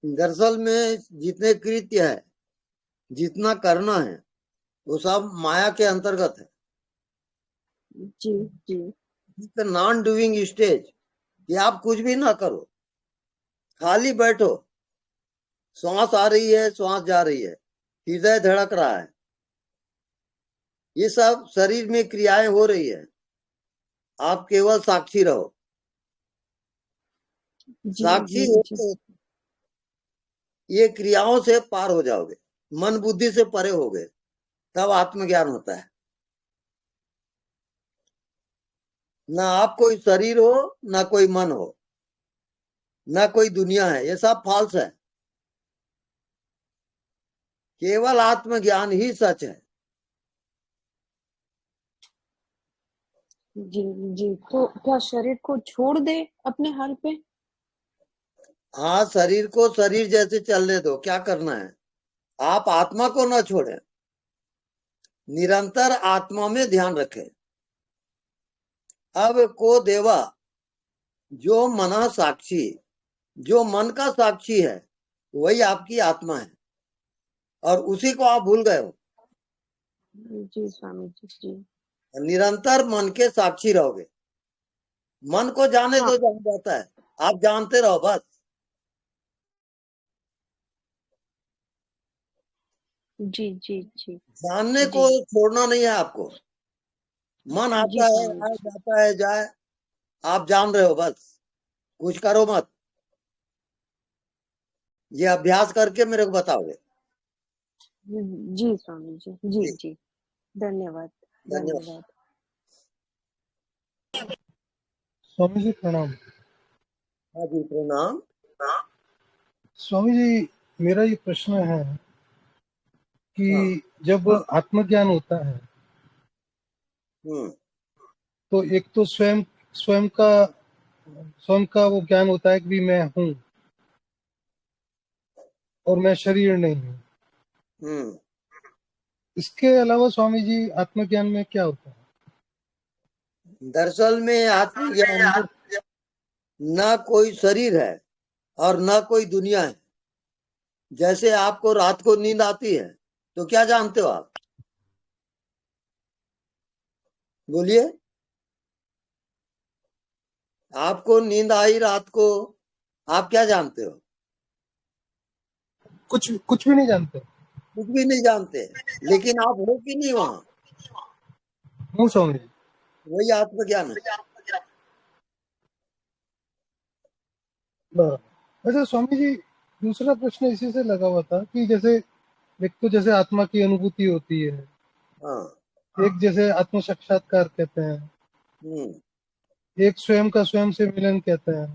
दरअसल में जितने कृत्य है, जितना करना है, वो सब माया के अंतर्गत है। जी जी नॉन डूइंग स्टेज, कि आप कुछ भी ना करो, खाली बैठो, श्वास आ रही है, श्वास जा रही है, हृदय धड़क रहा है, ये सब शरीर में क्रियाएं हो रही है, आप केवल साक्षी रहो। जी साक्षी जी जी होते ये क्रियाओं से पार हो जाओगे, मन बुद्धि से परे हो गए, तब आत्मज्ञान होता है। ना आप कोई शरीर हो, ना कोई मन हो, ना कोई दुनिया है, ये सब फॉल्स है। केवल आत्मज्ञान ही सच है। जी जी। तो क्या शरीर को छोड़ दे अपने हाल पे? हाँ, शरीर को शरीर जैसे चलने दो, क्या करना है, आप आत्मा को न छोड़ें, निरंतर आत्मा में ध्यान रखें। अब को देवा, जो मना साक्षी, जो मन का साक्षी है, वही आपकी आत्मा है, और उसी को आप भूल गए हो। जी स्वामी जी जी। निरंतर मन के साक्षी रहोगे, मन को जाने हाँ दो, जान जाता है, आप जानते रहो बस। जी जी जी जानने जी को छोड़ना नहीं है आपको। मन जी आता है, स्वामी आए, जी। जाता है, जाए, आप जान रहे हो बस, कुछ करो मत। ये अभ्यास करके मेरे को बताओगे। जी स्वामी जी जी जी, जी। धन्यवाद धन्यवाद। धन्यवाद। स्वामी जी प्रणाम। हाँ जी, प्रणाम। स्वामी जी मेरा ये प्रश्न है हाँ। कि जब आत्मज्ञान होता है हम्म, तो एक तो स्वयं स्वयं का वो ज्ञान होता है कि भी मैं हूँ और मैं शरीर नहीं हूँ। हम्म। इसके अलावा स्वामी जी आत्मज्ञान में क्या होता है? दरअसल में आत्मज्ञान में न कोई शरीर है और न कोई दुनिया है। जैसे आपको रात को नींद आती है, तो क्या जानते हो आप, बोलिए। आपको नींद आई रात को, आप क्या जानते हो? कुछ भी नहीं जानते। कुछ भी नहीं जानते, लेकिन आप हो कि नहीं वहां, हूँ स्वामी जी। वही आत्मज्ञान है। बराबर। अच्छा स्वामी जी, दूसरा प्रश्न इसी से लगा हुआ था कि जैसे एक तो जैसे आत्मा की अनुभूति होती है, हाँ, एक जैसे आत्म साक्षात्कार कहते हैं, हम्म एक स्वयं का स्वयं से मिलन कहते हैं,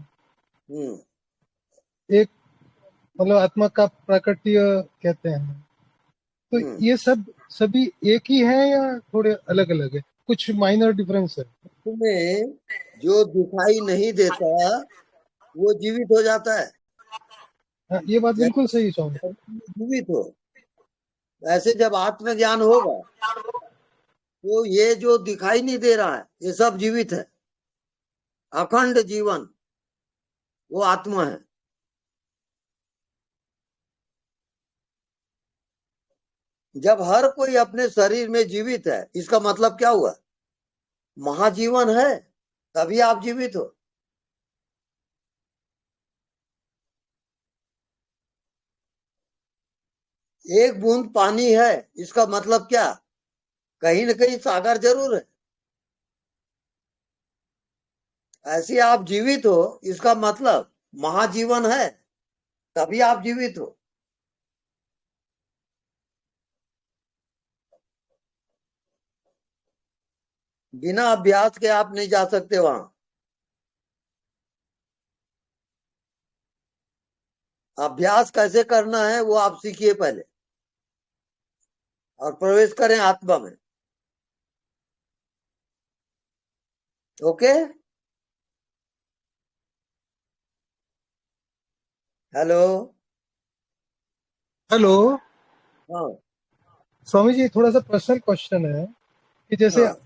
हम्म एक मतलब आत्मा का प्राकट्य कहते हैं। तो हम्म ये सब सभी एक ही है या थोड़े अलग अलग है? कुछ माइनर डिफरेंस है? तुम्हें जो दिखाई नहीं देता वो जीवित हो जाता है। हाँ, ये बात बिल्कुल जैसे सही स्वामी। जीवित हो, ऐसे जब आत्मज्ञान होगा तो ये जो दिखाई नहीं दे रहा है ये सब जीवित है। अखंड जीवन वो आत्मा है। जब हर कोई अपने शरीर में जीवित है, इसका मतलब क्या हुआ? महाजीवन है, तभी आप जीवित हो। एक बूंद पानी है, इसका मतलब क्या? कहीं न कहीं सागर जरूर है। ऐसे आप जीवित हो, इसका मतलब महाजीवन है, तभी आप जीवित हो। बिना अभ्यास के आप नहीं जा सकते वहां। अभ्यास कैसे करना है वो आप सीखिए पहले, और प्रवेश करें आत्मा में। Okay, hello. हेलो हाँ स्वामी जी, थोड़ा सा पर्सनल क्वेश्चन है कि जैसे हाँ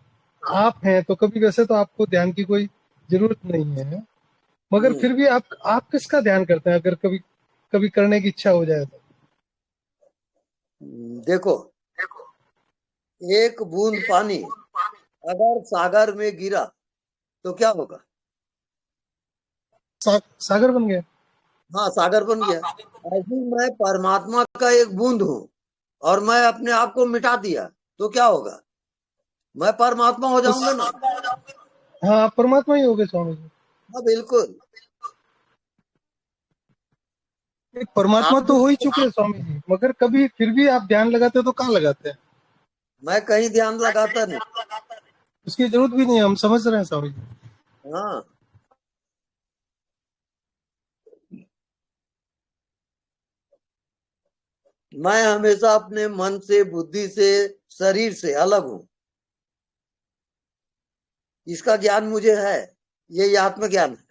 आप हैं तो कभी, वैसे तो आपको ध्यान की कोई जरूरत नहीं है, मगर फिर भी आप किसका ध्यान करते हैं अगर कभी कभी करने की इच्छा हो जाए तो? देखो, एक बूंद पानी अगर सागर में गिरा तो क्या होगा? सागर बन गया। हाँ, सागर बन गया। ऐसे ही मैं परमात्मा का एक बूंद हूँ और मैं अपने आप को मिटा दिया तो क्या होगा? मैं परमात्मा हो जाऊंगा ना। हाँ, आप परमात्मा ही हो गए स्वामी जी। हाँ बिल्कुल। एक परमात्मा आप तो हो ही चुके हैं स्वामी जी, मगर कभी फिर भी आप ध्यान लगाते हो तो कहाँ लगाते हैं? मैं कहीं ध्यान लगाता नहीं। उसकी जरूरत भी नहीं है, हम समझ रहे हैं स्वामी जी। हाँ, मैं हमेशा अपने मन से, बुद्धि से, शरीर से अलग हूँ। इसका ज्ञान मुझे है, ये आत्मज्ञान है।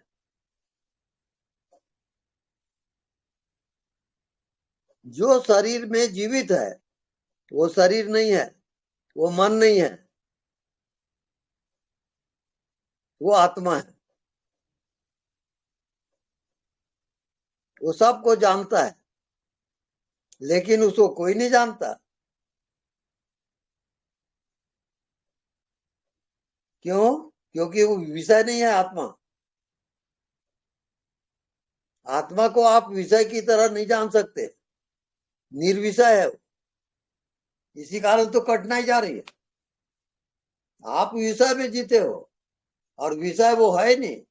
जो शरीर में जीवित है वो शरीर नहीं है, वो मन नहीं है, वो आत्मा है। वो सबको जानता है, लेकिन उसको कोई नहीं जानता। क्यों? क्योंकि वो विषय नहीं है आत्मा। आत्मा को आप विषय की तरह नहीं जान सकते, निर्विषय है वो। इसी कारण तो कठिनाई जा रही है। आप विषय में जीते हो और विषय वो है नहीं।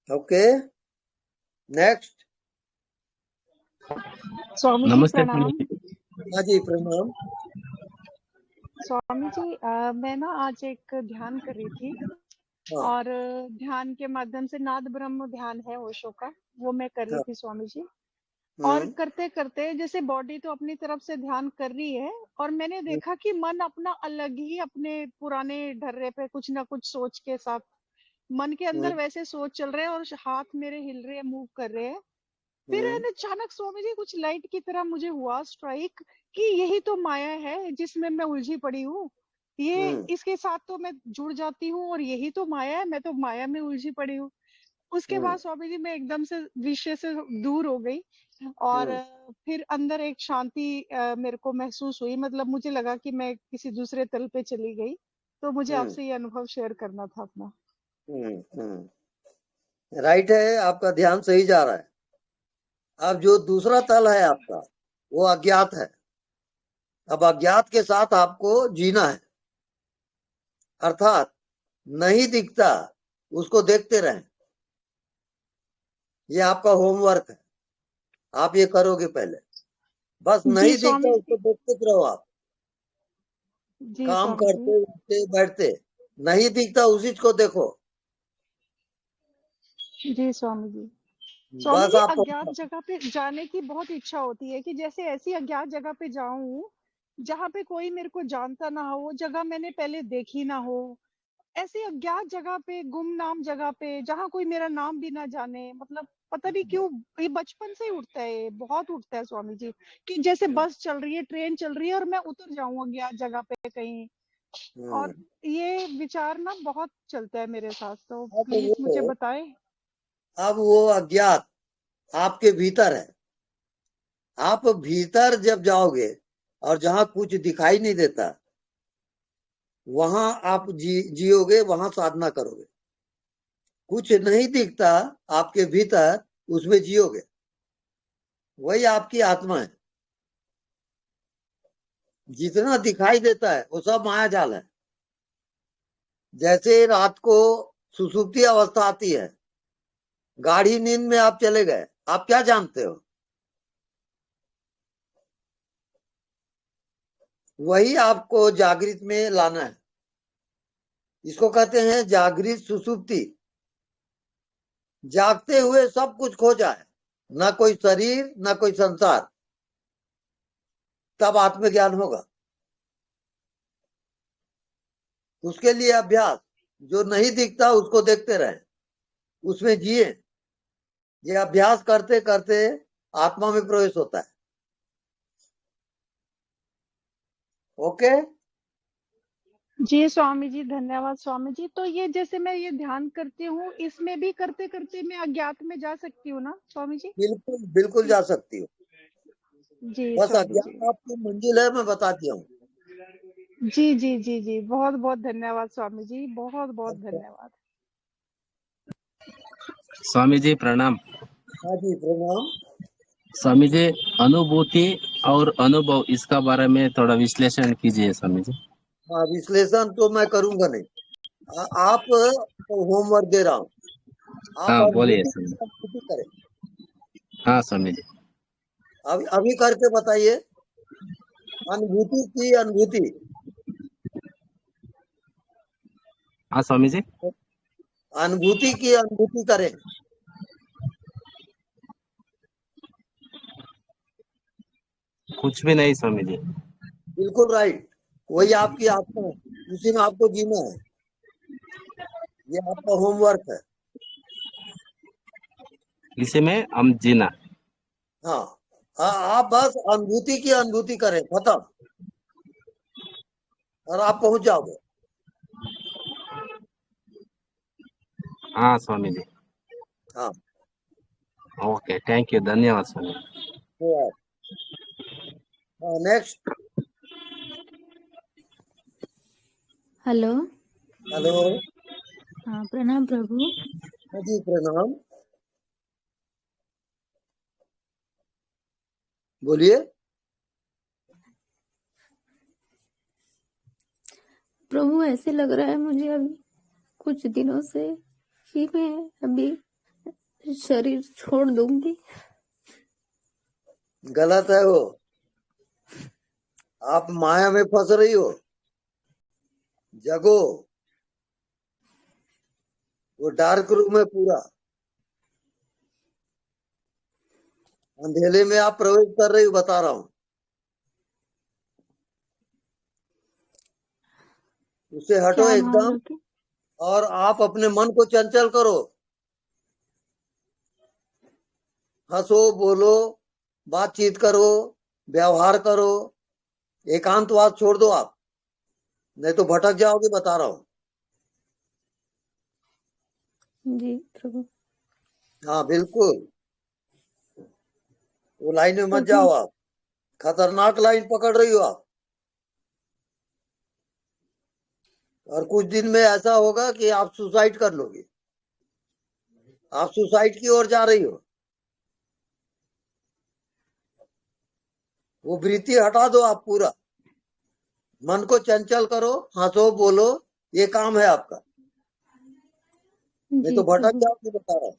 Okay, next. स्वामी जी नमस्ते प्रणाम। स्वामी जी। हाँ जी, प्रणाम। स्वामी जी मैं ना आज एक ध्यान कर रही थी हाँ और ध्यान के माध्यम से नाद ब्रह्म ध्यान है ओशो का, वो मैं कर रही हाँ थी स्वामी जी। और हम्म करते करते जैसे बॉडी तो अपनी तरफ से ध्यान कर रही है और मैंने देखा कि मन अपना अलग ही अपने पुराने ढर्रे पे कुछ ना कुछ सोच के साथ मन के अंदर हम्म वैसे सोच चल रहे हैं और हाथ मेरे हिल रहे हैं, मूव कर रहे हैं। फिर हम्म अचानक स्वामी जी कुछ लाइट की तरह मुझे हुआ स्ट्राइक कि यही तो माया है जिसमें मैं उलझी पड़ी हूँ। ये हम्म इसके साथ तो मैं जुड़ जाती हूँ और यही तो माया है, मैं तो माया में उलझी पड़ी हूँ। उसके हम्म बाद स्वामी जी मैं एकदम से विषय से दूर हो गई और हम्म फिर अंदर एक शांति मेरे को महसूस हुई, मतलब मुझे लगा कि मैं किसी दूसरे तल पे चली गई। तो मुझे हम्म आपसे ये अनुभव शेयर करना था अपना। राइट है, आपका ध्यान सही जा रहा है। अब जो दूसरा तल है आपका, वो अज्ञात है। अब अज्ञात के साथ आपको जीना है, अर्थात नहीं दिखता उसको देखते रहें। ये आपका होमवर्क है, आप ये करोगे पहले। बस जी नहीं दिखता स्वामी उसको देखते रहो आप, जी काम स्वामी जी करते उठते बैठते, नहीं दिखता उसी को देखो, जी स्वामी जी। स्वामी बस जी आप अज्ञात पहुंचो। जगह पे जाने की बहुत इच्छा होती है कि जैसे ऐसी अज्ञात जगह पे जाऊं जहाँ पे कोई मेरे को जानता ना हो, जगह मैंने पहले देखी ना हो, ऐसी अज्ञात जगह पे, गुमनाम जगह पे जहाँ कोई मेरा नाम भी ना जाने, मतलब पता नहीं क्यों ये बचपन से ही उठता है, ये बहुत उठता है स्वामी जी कि जैसे बस चल रही है, ट्रेन चल रही है और मैं उतर जाऊं अज्ञात जगह पे कहीं। और ये विचार ना बहुत चलता है मेरे साथ, तो अब प्लीज मुझे बताएं। वो अज्ञात आपके भीतर है। आप भीतर जब जाओगे और जहां कुछ दिखाई नहीं देता वहां आप जियोगे, वहां साधना करोगे। कुछ नहीं दिखता आपके भीतर, उसमें जियोगे, वही आपकी आत्मा है। जितना दिखाई देता है वो सब माया जाल है। जैसे रात को सुसुप्ति अवस्था आती है, गाढ़ी नींद में आप चले गए, आप क्या जानते हो? वही आपको जागृत में लाना है। इसको कहते हैं जागृत सुसुप्ति। जागते हुए सब कुछ खो जाए, ना कोई शरीर ना कोई संसार, तब आत्मज्ञान होगा। उसके लिए अभ्यास, जो नहीं दिखता उसको देखते रहे, उसमें जिए। ये अभ्यास करते करते आत्मा में प्रवेश होता है। ओके जी स्वामी जी, धन्यवाद स्वामी जी। तो ये जैसे मैं ये ध्यान करती हूँ, इसमें भी करते करते मैं अज्ञात में जा सकती हूँ ना स्वामी जी? बिल्कुल बिल्कुल जा सकती हो। जी बस स्वामी जी अज्ञान आपकी मंजिल है, मैं बता दिया हूँ। जी जी जी जी, बहुत बहुत धन्यवाद स्वामी जी, बहुत बहुत धन्यवाद। स्वामी जी प्रणाम। हाँ जी प्रणाम। स्वामी जी अनुभूति और अनुभव इसका बारे में थोड़ा विश्लेषण कीजिए स्वामी जी। हाँ, विश्लेषण तो मैं करूंगा नहीं। आप होमवर्क दे रहा हूँ, आप हाँ बोलिए अनुभूति स्वामी। अनुभूति करें। हाँ स्वामी जी। अभी करके बताइए, अनुभूति की अनुभूति। हाँ स्वामी जी। अनुभूति की अनुभूति करें। कुछ भी नहीं स्वामी जी। बिल्कुल राइट, वही आपकी आत्मा है, उसी में आपको जीना है। ये आपका होमवर्क है। इसी में हम जीना। हाँ आप बस अनुभूति की अनुभूति करें, खत्म, और आप पहुंच जाओगे। हाँ स्वामी जी। हाँ ओके थैंक यू, धन्यवाद स्वामी। नेक्स्ट। हेलो। हेलो। हाँ प्रणाम प्रभु। हाँ जी प्रणाम, बोलिए। प्रभु ऐसे लग रहा है मुझे अभी कुछ दिनों से कि मैं अभी शरीर छोड़ दूंगी। गलत है वो, आप माया में फंस रही हो। जगो, वो डार्क रूम है पूरा, अंधेरे में आप प्रवेश कर रही हो, बता रहा हूं। उससे हटो क्या एकदम, मांगोगे? और आप अपने मन को चंचल करो। हंसो, बोलो, बातचीत करो, व्यवहार करो। एकांतवाद छोड़ दो आप, नहीं तो भटक जाओगे, बता रहा हूं। जी प्रभु। हाँ बिल्कुल, वो लाइन में मत प्रभु जाओ आप, खतरनाक लाइन पकड़ रही हो आप। और कुछ दिन में ऐसा होगा कि आप सुसाइड कर लोगे। आप सुसाइड की ओर जा रही हो। वो वृत्ति हटा दो आप पूरा, मन को चंचल करो, हंसो, बोलो, ये काम है आपका, नहीं जी तो भटक प्रभु। जाओगे, बता रहा हूं।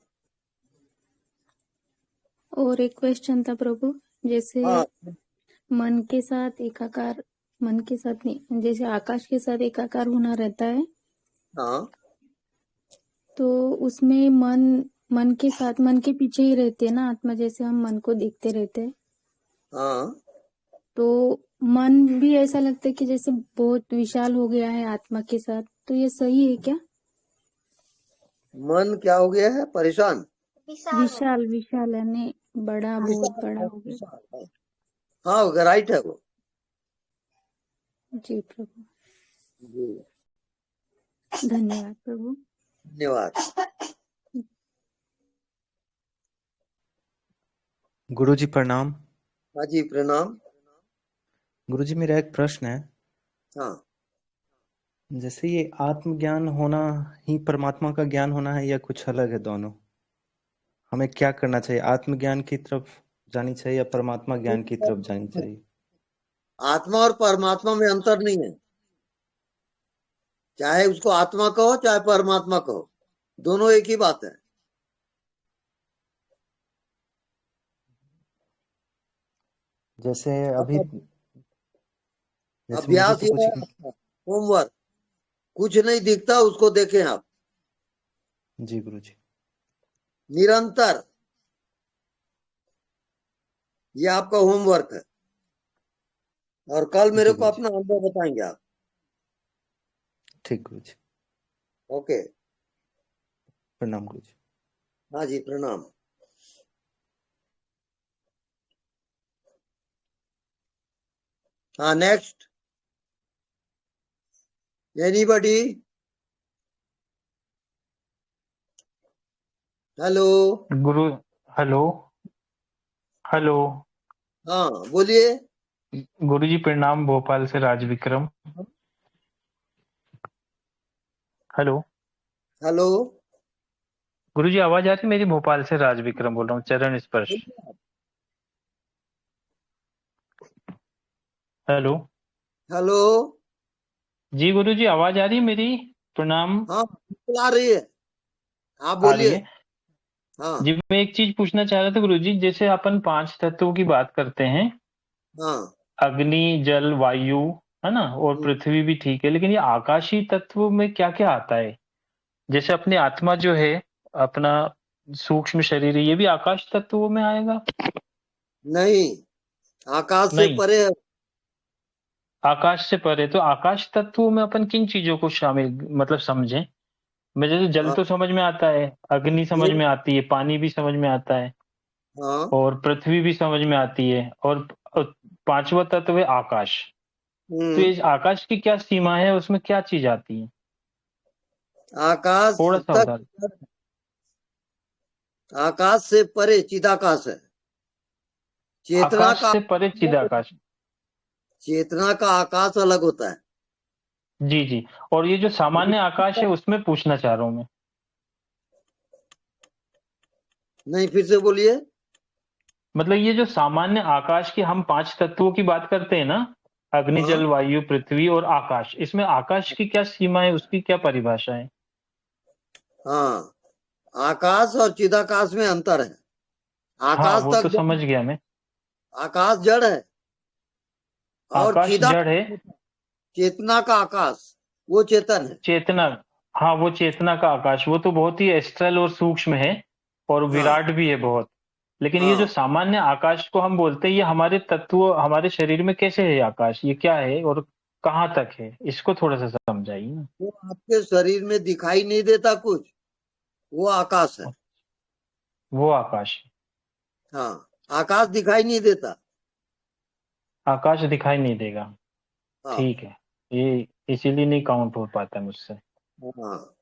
और एक क्वेश्चन था प्रभु, जैसे हाँ मन के साथ एकाकार, मन के साथ नहीं, जैसे आकाश के साथ एकाकार होना रहता है, हाँ तो उसमें मन के साथ, मन के पीछे ही रहते हैं ना आत्मा, जैसे हम मन को देखते रहते हैं, हाँ तो मन भी ऐसा लगता है कि जैसे बहुत विशाल हो गया है आत्मा के साथ, तो ये सही है क्या? मन क्या हो गया है? परेशान। विशाल विशाल यानी बड़ा, बहुत विशाल बड़ा है, हो गया। विशाल है। हाँ राइट है वो। जी प्रभु, जी धन्यवाद प्रभु। धन्यवाद। गुरुजी प्रणाम। हाँ जी प्रणाम। गुरुजी मेरा एक प्रश्न है, हाँ जैसे ये आत्मज्ञान होना ही परमात्मा का ज्ञान होना है या कुछ अलग है दोनों? हमें क्या करना चाहिए, आत्मज्ञान की तरफ जानी चाहिए या परमात्मा ज्ञान की तरफ जानी चाहिए? आत्मा और परमात्मा में अंतर नहीं है, चाहे उसको आत्मा कहो चाहे परमात्मा कहो, दोनों एक ही बात है। जैसे अभी अब जैसे मुझे अभ्यास तो ये कुछ है आपका, होमवर्क। कुछ नहीं दिखता उसको देखें आप जी गुरुजी। निरंतर, ये आपका होमवर्क है। और कल मेरे जी को गुरुजी, अपना अनुभव बताएंगे आप। ठीक गुरुजी, ओके। प्रणाम गुरुजी। हाँ जी प्रणाम। हाँ नेक्स्ट, एनीबॉडी? हेलो गुरु, हेलो हेलो। हाँ बोलिए। गुरुजी प्रणाम, भोपाल से राज विक्रम। हेलो हेलो गुरुजी, आवाज आ रही मेरी? भोपाल से राज विक्रम बोल रहा हूँ, चरण स्पर्श। Hello hello. जी गुरुजी, आवाज आ रही है मेरी? प्रणाम। हाँ बिल्कुल आ रही है, आप आ रही बोलिए। है हाँ जी। मैं एक चीज पूछना चाह रहा था गुरुजी, जैसे अपन 5 तत्वों की बात करते हैं, हाँ अग्नि जल वायु, है ना, और पृथ्वी भी ठीक है, लेकिन ये आकाशीय तत्व में क्या क्या आता है? जैसे अपनी आत्मा जो है, अपना सूक्ष्म शरीर है, ये भी आकाश तत्वों में आएगा? नहीं, आकाश से नहीं, परे है। आकाश से परे। तो आकाश तत्वों में अपन किन चीजों को शामिल, मतलब समझें? मैं जैसे जल हाँ तो समझ में आता है, अग्नि समझ में आती है, पानी भी समझ में आता है, हाँ और पृथ्वी भी समझ में आती है, और 5वां तत्व है आकाश। तो ये आकाश की क्या सीमा है, उसमें क्या चीज आती है? आकाश थोड़ा सा तक, बता। आकाश से परे चिदाकाश है। चेतना आकाश का, से परे चिदाकाश। चेतना का आकाश अलग होता है। जी जी। और ये जो सामान्य आकाश है उसमें पूछना चाह रहा हूँ मैं। नहीं फिर से बोलिए। मतलब ये जो सामान्य आकाश की हम 5 तत्वों की बात करते हैं ना, अग्नि हाँ जल वायु पृथ्वी और आकाश, इसमें आकाश की क्या सीमा है, उसकी क्या परिभाषा है? हाँ, आकाश और चिदाकाश में अंतर है। हाँ आकाश वो तक तो समझ गया मैं। आकाश जड़ है, और आकाश जड़ है, चेतना का आकाश वो चेतन है। चेतना। हाँ वो चेतना का आकाश, वो तो बहुत ही एस्ट्रल और सूक्ष्म है, और हाँ विराट भी है बहुत। लेकिन ये जो हाँ, सामान्य आकाश को हम बोलते हैं, ये हमारे तत्व, हमारे शरीर में कैसे है आकाश, ये क्या है और कहाँ तक है, इसको थोड़ा सा समझाइए ना। वो आपके शरीर में दिखाई नहीं देता कुछ, वो आकाश है। वो आकाश, हाँ, आकाश दिखाई नहीं देता। आकाश दिखाई नहीं देगा। हाँ ठीक है, ये इसीलिए नहीं काउंट हो पाता मुझसे। हाँ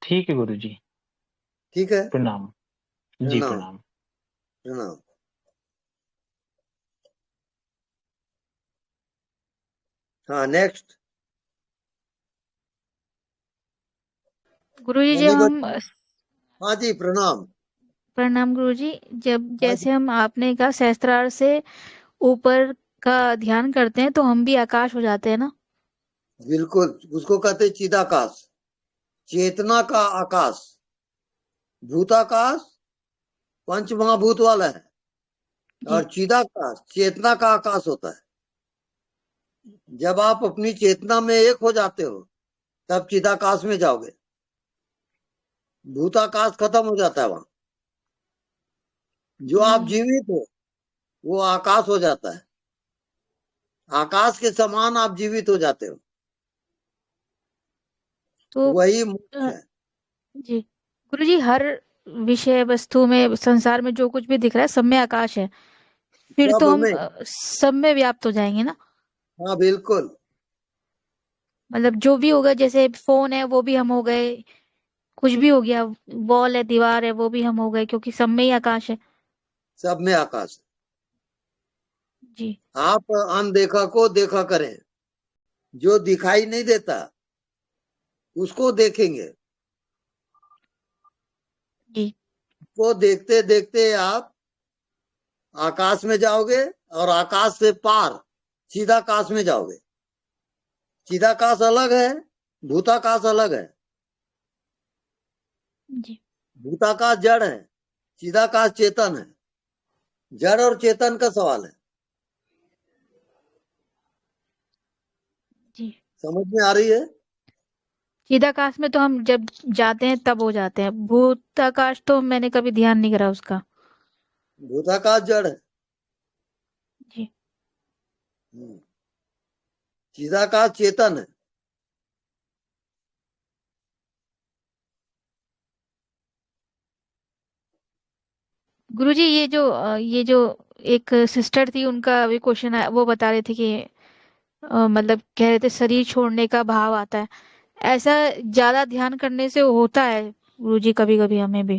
ठीक है गुरुजी, ठीक है। प्रणाम। जी प्रणाम प्रणाम। प्रणाम। हाँ नेक्स्ट, गुरुजी जब हम एनीबॉडी? हाँ जी प्रणाम। प्रणाम गुरुजी, जब हाँ जी जैसे हम आपने कहा सहस्त्रार से ऊपर का ध्यान करते हैं तो हम भी आकाश हो जाते हैं ना? बिल्कुल, उसको कहते हैं चिदाकाश, चेतना का आकाश। भूताकाश पंच महाभूत वाला है, और चिदाकाश चेतना का आकाश होता है। जब आप अपनी चेतना में एक हो जाते हो तब चिदाकाश में जाओगे। भूताकाश खत्म हो जाता है वहां। जो आप जीवित हो वो आकाश हो जाता है। आकाश के समान आप जीवित हो जाते हो, तो वही मोक्ष है। जी गुरुजी, हर विषय वस्तु में संसार में जो कुछ भी दिख रहा है सब में आकाश है, फिर सब तो हम में, सब में व्याप्त हो जाएंगे ना। हाँ बिल्कुल। मतलब जो भी होगा, जैसे फोन है वो भी हम हो गए, कुछ भी हो गया, वॉल है, दीवार है, वो भी हम हो गए, क्योंकि सब में ही आकाश है। सब में आकाश है। जी आप अनदेखा को देखा करें, जो दिखाई नहीं देता उसको देखेंगे। जी को देखते देखते आप आकाश में जाओगे, और आकाश से पार चिदाकाश में जाओगे। चिदाकाश अलग है, भूताकाश अलग है। जी भूताकाश जड़ है, चिदाकाश चेतन है। जड़ और चेतन का सवाल है। जी समझ में आ रही है? चिदाकाश में तो हम जब जाते हैं तब हो जाते हैं, भूताकाश तो मैंने कभी ध्यान नहीं करा उसका। भूताकाश जड़ है। जी चिदाकाश चेतन है। गुरुजी, ये जो एक सिस्टर थी, उनका अभी क्वेश्चन है, वो बता रहे थे कि मतलब कह रहे थे शरीर छोड़ने का भाव आता है, ऐसा ज्यादा ध्यान करने से होता है गुरुजी कभी कभी हमें भी,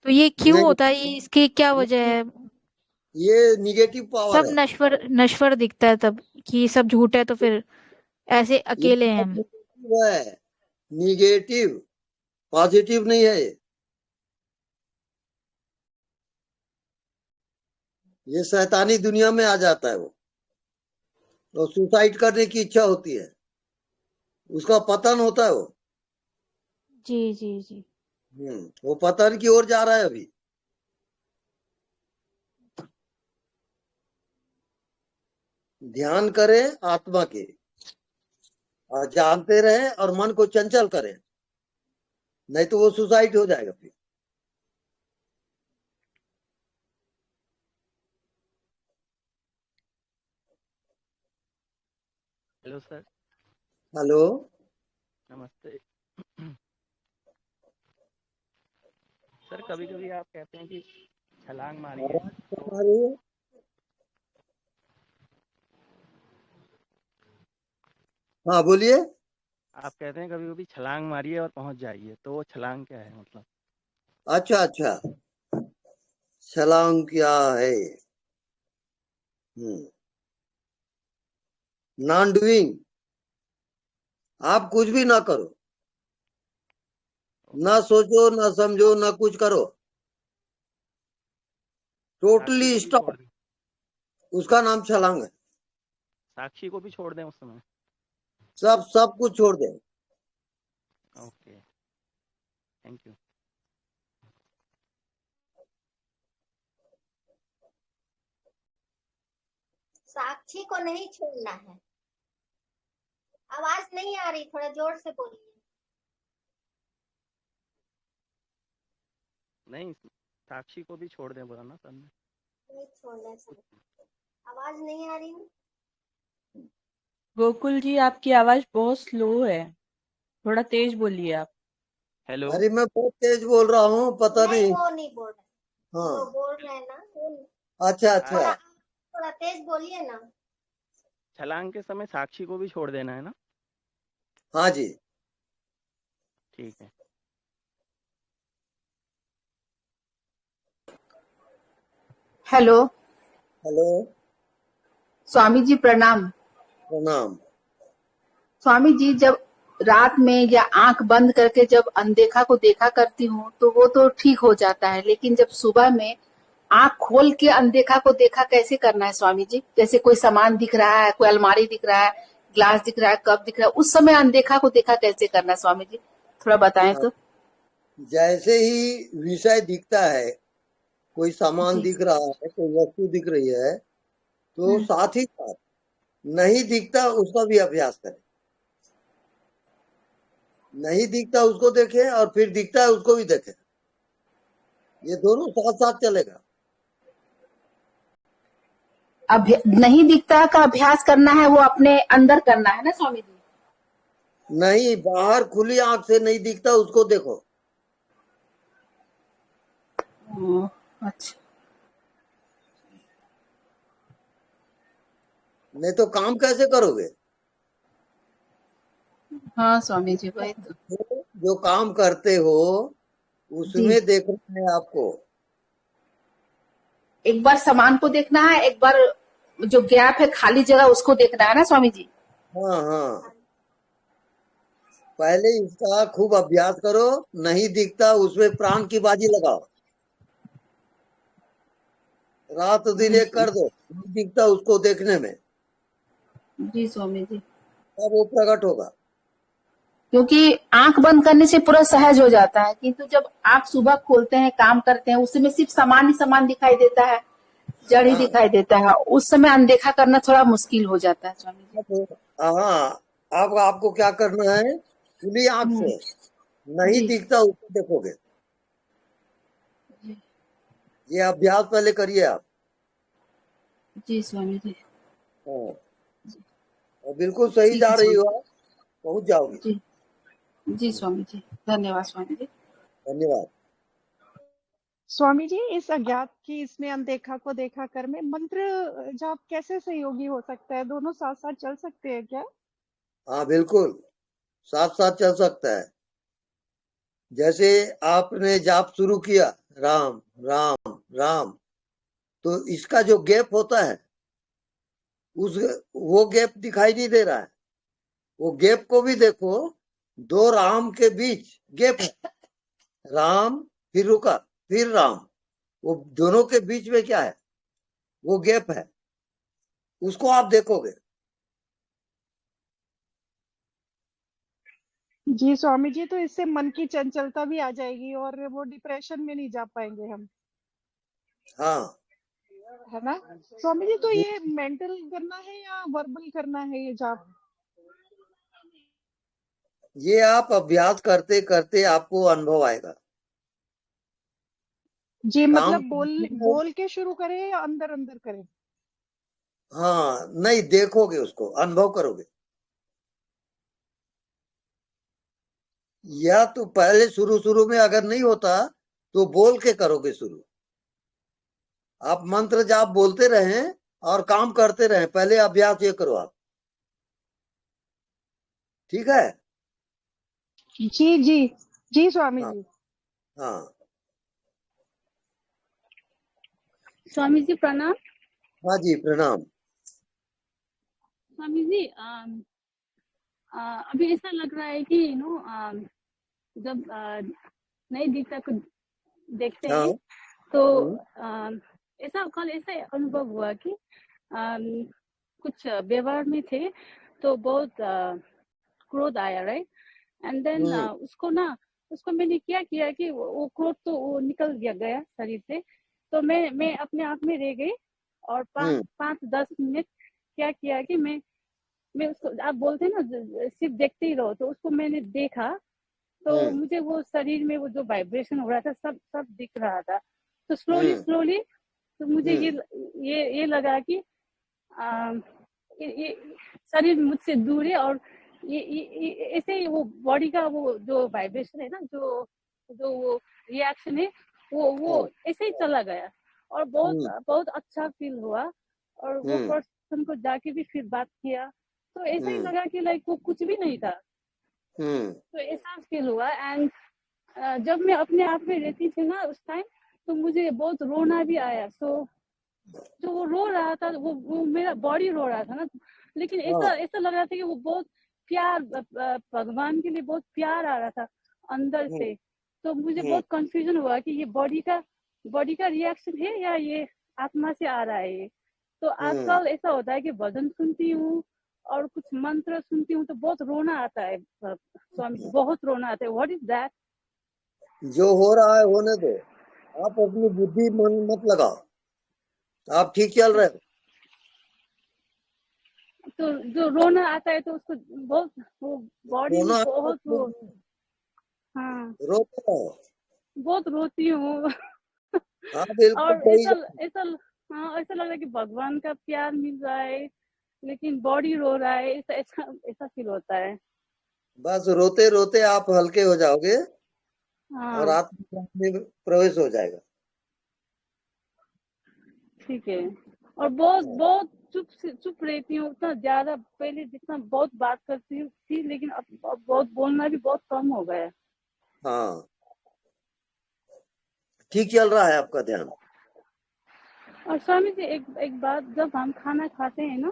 तो ये क्यों नहीं, होता है, इसकी क्या वजह है? ये निगेटिव पावर सब है। नश्वर नश्वर दिखता है तब, कि सब झूठ है, तो फिर ऐसे ये अकेले हैं हम। निगेटिव है, निगेटिव, पॉजिटिव नहीं है। ये शैतानी दुनिया में आ जाता है वो, तो सुसाइड करने की इच्छा होती है, उसका पतन होता है वो। जी जी जी वो पतन की ओर जा रहा है अभी। ध्यान करें आत्मा के, और जानते रहे, और मन को चंचल करें, नहीं तो वो सुसाइड हो जाएगा फिर। Hello sir. हेलो, नमस्ते सर। कभी कभी आप कहते हैं कि छलांग मारिए, तो हाँ बोलिए। आप कहते हैं कभी कभी छलांग मारिए और पहुंच जाइए, तो वो छलांग क्या है मतलब? अच्छा अच्छा, छलांग क्या है? Non doing. आप कुछ भी ना करो, ना सोचो, ना समझो, ना कुछ करो, टोटली स्टॉप, उसका नाम छलांग है। साक्षी को भी छोड़ दें उस समय? सब कुछ छोड़ दे। Okay, thank you. साक्षी को नहीं छोड़ना है। आवाज नहीं आ रही, थोड़ा जोर से बोलिए। नहीं, साक्षी को भी छोड़ दें बोला ना सर ने। नहीं छोड़ना सर, आवाज नहीं आ रही। गोकुल जी, आपकी आवाज बहुत स्लो है, थोड़ा तेज बोलिए आप। हेलो। अरे मैं बहुत तेज बोल रहा हूँ, पता नहीं। वो नहीं बोल रहे। हाँ वो बोल रहे हैं ना। अच्छा अच्छा, थोड़ा तेज बोलिए ना। छलांग के समय साक्षी को भी छोड़ देना है ना? हाँ जी। ठीक है। हेलो। हेलो, स्वामी जी प्रणाम। प्रणाम। स्वामी जी, जब रात में या आंख बंद करके जब अनदेखा को देखा करती हूँ तो वो तो ठीक हो जाता है, लेकिन जब सुबह में आंख खोल के अनदेखा को देखा कैसे करना है स्वामी जी? जैसे कोई सामान दिख रहा है, कोई अलमारी दिख रहा है, ग्लास दिख रहा है, कप दिख रहा है, उस समय अनदेखा को देखा कैसे करना है स्वामी जी? थोड़ा बताएं तो। जैसे ही विषय दिखता है, कोई सामान जी दिख रहा है, कोई वस्तु दिख रही है, तो हम्म, साथ ही साथ नहीं दिखता उसका भी अभ्यास करें। नहीं दिखता उसको देखें और फिर दिखता है उसको भी देखें। ये दोनों साथ साथ चलेगा। नहीं दिखता का अभ्यास करना है, वो अपने अंदर करना है ना स्वामी जी। नहीं, बाहर खुली आंख से नहीं दिखता उसको देखो। अच्छा नहीं तो काम कैसे करोगे? हाँ स्वामी जी, वही तो। जो काम करते हो जी उसमें देखना है आपको। एक बार सामान को देखना है, एक बार जो गैप है खाली जगह उसको देखना है ना स्वामी जी। हाँ हाँ, पहले इसका खूब अभ्यास करो। नहीं दिखता उसमें प्राण की बाजी लगाओ, रात दिन जी एक कर दो। नहीं दिखता उसको देखने में, जी स्वामी जी। तब वो प्रकट होगा। क्योंकि आंख बंद करने से पूरा सहज हो जाता है, किंतु जब आंख सुबह खोलते हैं, काम करते हैं, उसमें सिर्फ सामान ही सामान दिखाई देता है, जड़ ही हाँ दिखाई देता है। उस समय अनदेखा करना थोड़ा मुश्किल हो जाता है स्वामी जी। हाँ, अब आपको क्या करना है? खुली आंख से नहीं जी दिखता उसको देखोगे। जी ये अभ्यास पहले करिए आप। जी स्वामी जी। हाँ, और बिल्कुल सही ठीक जा है रही हो स्वामी आप, पहुंच जाओगे। जी। जी स्वामी जी, धन्यवाद स्वामी जी। धन्यवाद। स्वामी जी, इस अज्ञात की इसमें अनदेखा को देखा कर में मंत्र जाप कैसे सहयोगी हो सकता है? दोनों साथ साथ चल सकते हैं क्या? हाँ बिल्कुल, साथ साथ चल सकता है। जैसे आपने जाप शुरू किया, राम राम राम, तो इसका जो गैप होता है उस वो गैप दिखाई नहीं दे रहा है। वो गैप को भी देखो, दो राम के बीच गैप है। राम फिर रुका, फिर राम, वो दोनों के बीच में क्या है? वो गैप है, उसको आप देखोगे। जी स्वामी जी, तो इससे मन की चंचलता भी आ जाएगी और वो डिप्रेशन में नहीं जा पाएंगे हम, हाँ है ना स्वामी जी? तो ये मेंटल करना है या वर्बल करना है ये जाप? ये आप अभ्यास करते करते आपको अनुभव आएगा। जी काम मतलब बोल के शुरू करें या अंदर अंदर करें? हाँ, नहीं, देखोगे उसको, अनुभव करोगे। या तो पहले शुरू शुरू में अगर नहीं होता तो बोल के करोगे शुरू। आप मंत्र जाप बोलते रहें और काम करते रहें, पहले अभ्यास ये करो आप। ठीक है? जी जी जी स्वामी हाँ जी। हाँ स्वामी जी प्रणाम। हाँ जी, प्रणाम। स्वामी जी अभी ऐसा लग रहा है कि जब नई दिखता को देखते हाँ हैं तो ऐसा कल ऐसा अनुभव हुआ कि कुछ व्यवहार में थे तो बहुत क्रोध आया, राइट? एंड देन उसको मैंने क्या किया कि वो क्रोध तो वो निकल गया शरीर से। तो मैं अपने आप में रह गई और 5-10 मिनट क्या किया कि मैं उसको, आप बोलते हैं ना सिर्फ देखते ही रहो, तो उसको मैंने देखा तो मुझे वो शरीर में वो जो वाइब्रेशन हो रहा था सब दिख रहा था। तो स्लोली तो मुझे ये लगा कि ये शरीर मुझसे दूर है और ये ऐसे ही वो बॉडी का वो जो वाइब्रेशन है ना, जो वो रिएक्शन है वो ऐसे ही चला गया और बहुत अच्छा फील हुआ। और वो पर्सन को जाके भी फिर बात किया तो ऐसा ही लगा कि लाइक वो कुछ भी नहीं था। तो ऐसा फील हुआ। एंड जब मैं अपने आप में रहती थी ना उस टाइम, तो मुझे बहुत रोना भी आया। सो जो वो रो रहा था वो मेरा बॉडी रो रहा था ना, लेकिन ऐसा लग रहा था कि वो बहुत प्यार, भगवान के लिए बहुत प्यार आ रहा था अंदर से। तो मुझे बहुत कंफ्यूजन हुआ कि ये बॉडी का रिएक्शन है या ये आत्मा से आ रहा है। तो आजकल ऐसा होता है कि भजन सुनती हूँ और कुछ मंत्र सुनती हूँ तो बहुत रोना आता है स्वामी, बहुत रोना आता है। What is that? जो हो रहा है होने दो, आप अपनी बुद्धि मन मत लगाओ, आप ठीक चल रहे हो। तो जो रोना आता है तो उसको बहुत वो बॉडी में रोना बहुत वो हाँ रोते रहो। बहुत रोती हूँ हाँ बिल्कुल और सही ऐसा है। ऐसा हाँ ऐसा लग रहा है कि भगवान का प्यार मिल रहा है लेकिन बॉडी रो रहा है, ऐसा ऐसा ऐसा फील होता है। बस रोते रोते आप हल्के हो जाओगे और हाँ आत्मज्ञान में प्रवेश हो जाएगा। ठीक है। और बहुत बहुत चुप रहती हूँ, उतना ज्यादा पहले जितना बहुत बात करती थी लेकिन अब बहुत बोलना भी बहुत कम हो गया है। हाँ ठीक चल रहा है आपका ध्यान। और स्वामी जी एक बात, जब हम खाना खाते हैं ना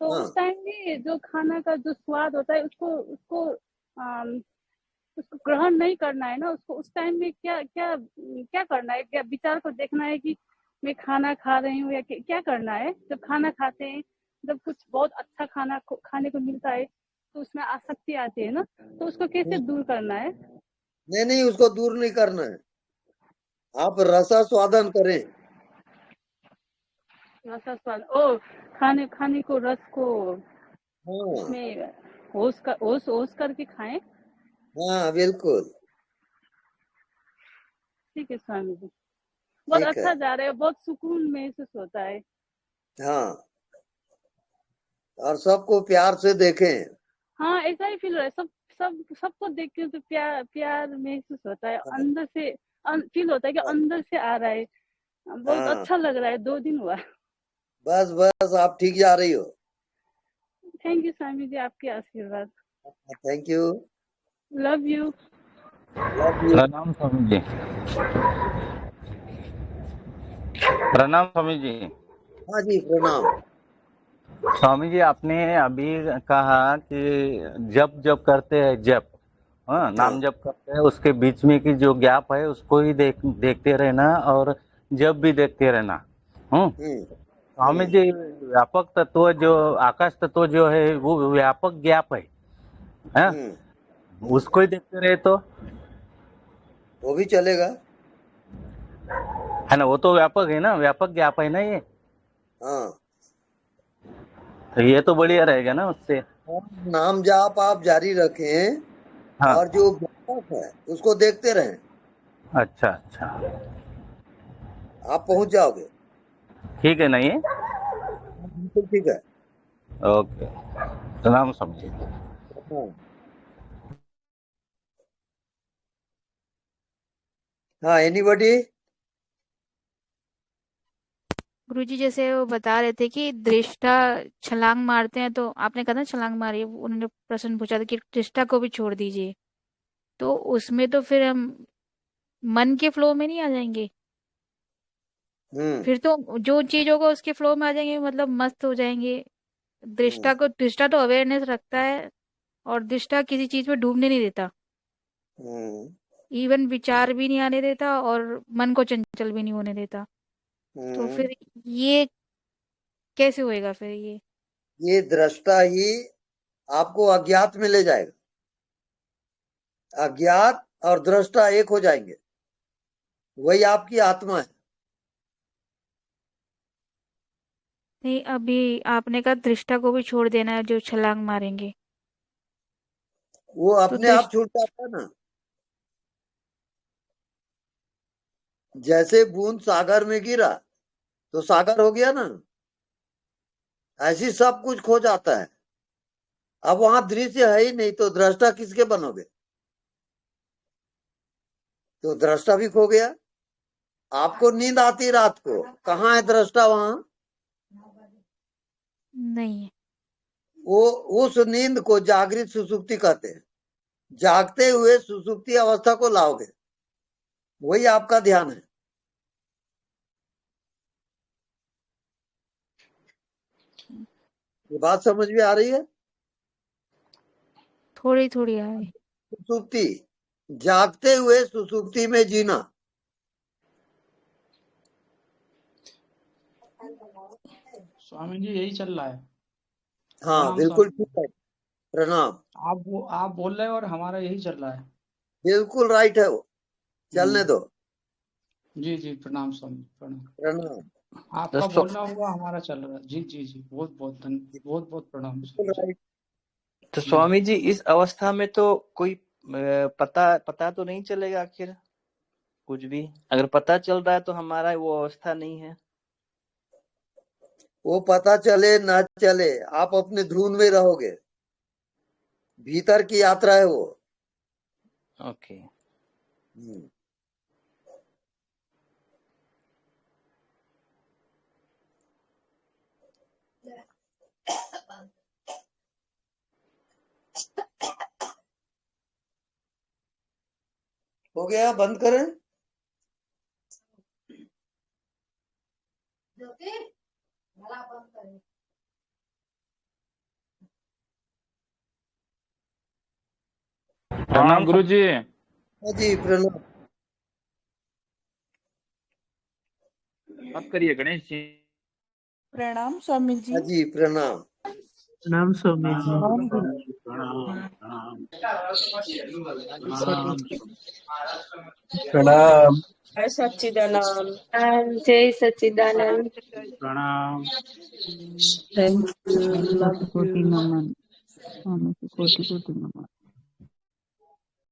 तो हाँ उस टाइम भी जो खाना का जो स्वाद होता है उसको उसको उसको ग्रहण नहीं करना है ना, उसको उस टाइम में क्या क्या क्या करना है, क्या विचार को देखना है कि मैं खाना खा रही हूँ या क्या करना है। जब खाना खाते हैं, जब कुछ बहुत अच्छा खाना खाने को मिलता है तो उसमें आसक्ति आती है ना, तो उसको कैसे दूर करना है? नहीं नहीं, उसको दूर नहीं करना है, आप रसास्वादन करें। रसा स्वाद ओ खाने खाने को रस को हाँ उसमें होश करके खाएं। हाँ बिल्कुल ठीक है स्वामी जी, बहुत ठीक है। अच्छा जा रहा है, बहुत सुकून महसूस होता है। हाँ और सबको प्यार से देखें। हाँ ऐसा ही फील हो रहा है, सबको देख के तो प्यार प्यार महसूस होता है, हाँ अंदर से फील होता है कि अंदर से आ रहा है, बहुत हाँ, अच्छा लग रहा है। 2 दिन हुआ। बस बस आप ठीक जा रही हो। थैंक यू स्वामी जी, आपके आशीर्वाद। Thank you. Love you. Love you. प्रणाम स्वामी जी। प्रणाम स्वामी जी। हाँ जी प्रणाम। स्वामी जी, आपने अभी कहा कि जप जप करते हैं, जप हाँ नाम जप करते हैं, उसके बीच में की जो गैप है उसको ही देखते रहना और जब भी देखते रहना। स्वामी जी, व्यापक तत्व जो आकाश तत्व जो है वो व्यापक गैप है उसको ही देखते रहे तो वो भी चलेगा, है ना, वो तो व्यापक है ना, व्यापक गैप है ना ये। हाँ तो ये तो बढ़िया रहेगा ना उससे। नाम जाप आप जारी रखें हाँ और जो व्यापक है उसको देखते रहें, अच्छा अच्छा, आप पहुंच जाओगे। ठीक है ना ये। बिल्कुल ठीक है। ओके, प्रणाम स्वामी जी। हाँ एनीबॉडी। गुरुजी जैसे वो बता रहे थे कि दृष्टा छलांग मारते हैं, तो आपने कहा ना छलांग मारी, उन्होंने प्रश्न पूछा था कि दृष्टा को भी छोड़ दीजिए, तो उसमें तो फिर हम मन के फ्लो में नहीं आ जाएंगे? फिर तो जो चीजों को उसके फ्लो में आ जाएंगे मतलब मस्त हो जाएंगे। दृष्टा तो अवेयरनेस रखता है और दृष्टा किसी चीज में डूबने नहीं देता, इवन विचार भी नहीं आने देता और मन को चंचल भी नहीं होने देता। तो फिर ये कैसे होएगा फिर ये दृष्टा ही आपको अज्ञात में ले जाएगा, अज्ञात और दृष्टा एक हो जाएंगे, वही आपकी आत्मा है। नहीं, अभी आपने कहा दृष्टा को भी छोड़ देना है जो छलांग मारेंगे, वो तो अपने आप छूट जाता है ना, जैसे बूंद सागर में गिरा तो सागर हो गया ना, ऐसी सब कुछ खो जाता है। अब वहां दृश्य है ही नहीं तो दृष्टा किसके बनोगे, तो दृष्टा भी खो गया। आपको नींद आती रात को, कहाँ है दृष्टा वहां? नहीं। वो उस नींद को जागृत सुसुप्ति कहते हैं, जागते हुए सुसुप्ति अवस्था को लाओगे, वही आपका ध्यान है। ये बात समझ में आ रही है? थोड़ी थोड़ी आ रही। सुसुप्ति, जागते हुए सुसुप्ति में जीना। स्वामी जी यही चल रहा है। हाँ प्रणाम बिल्कुल स्वामी ठीक है, प्रणाम। आप बोल रहे हैं और हमारा यही चल रहा है। बिल्कुल राइट है वो। चलने दो। जी जी, प्रणाम स्वामी, प्रणाम। प्रणाम। आपका बोलना हुआ, हमारा चल रहा है। जी जी जी, बहुत बहुत प्रणाम स्वामी जी। तो स्वामी जी इस अवस्था में तो कोई पता तो नहीं चलेगा आखिर कुछ भी। अगर पता चल रहा है तो हमारा वो अवस्था नहीं है। वो पता चले ना चले, आप अपने ध्रुव में रहोगे। भीतर की यात्रा है वो। ओके। हो गया, बंद करें। प्रणाम गुरु जी। जी प्रणाम। आप करिए गणेश जी। प्रणाम स्वामी जी। जी प्रणाम। प्रणाम स्वामी जी। प्रणाम। जय सच्चिदानंद। जय सच्चिदानंद। प्रणाम। Thank you. कोटि नमन। स्वामी को कोटि नमन।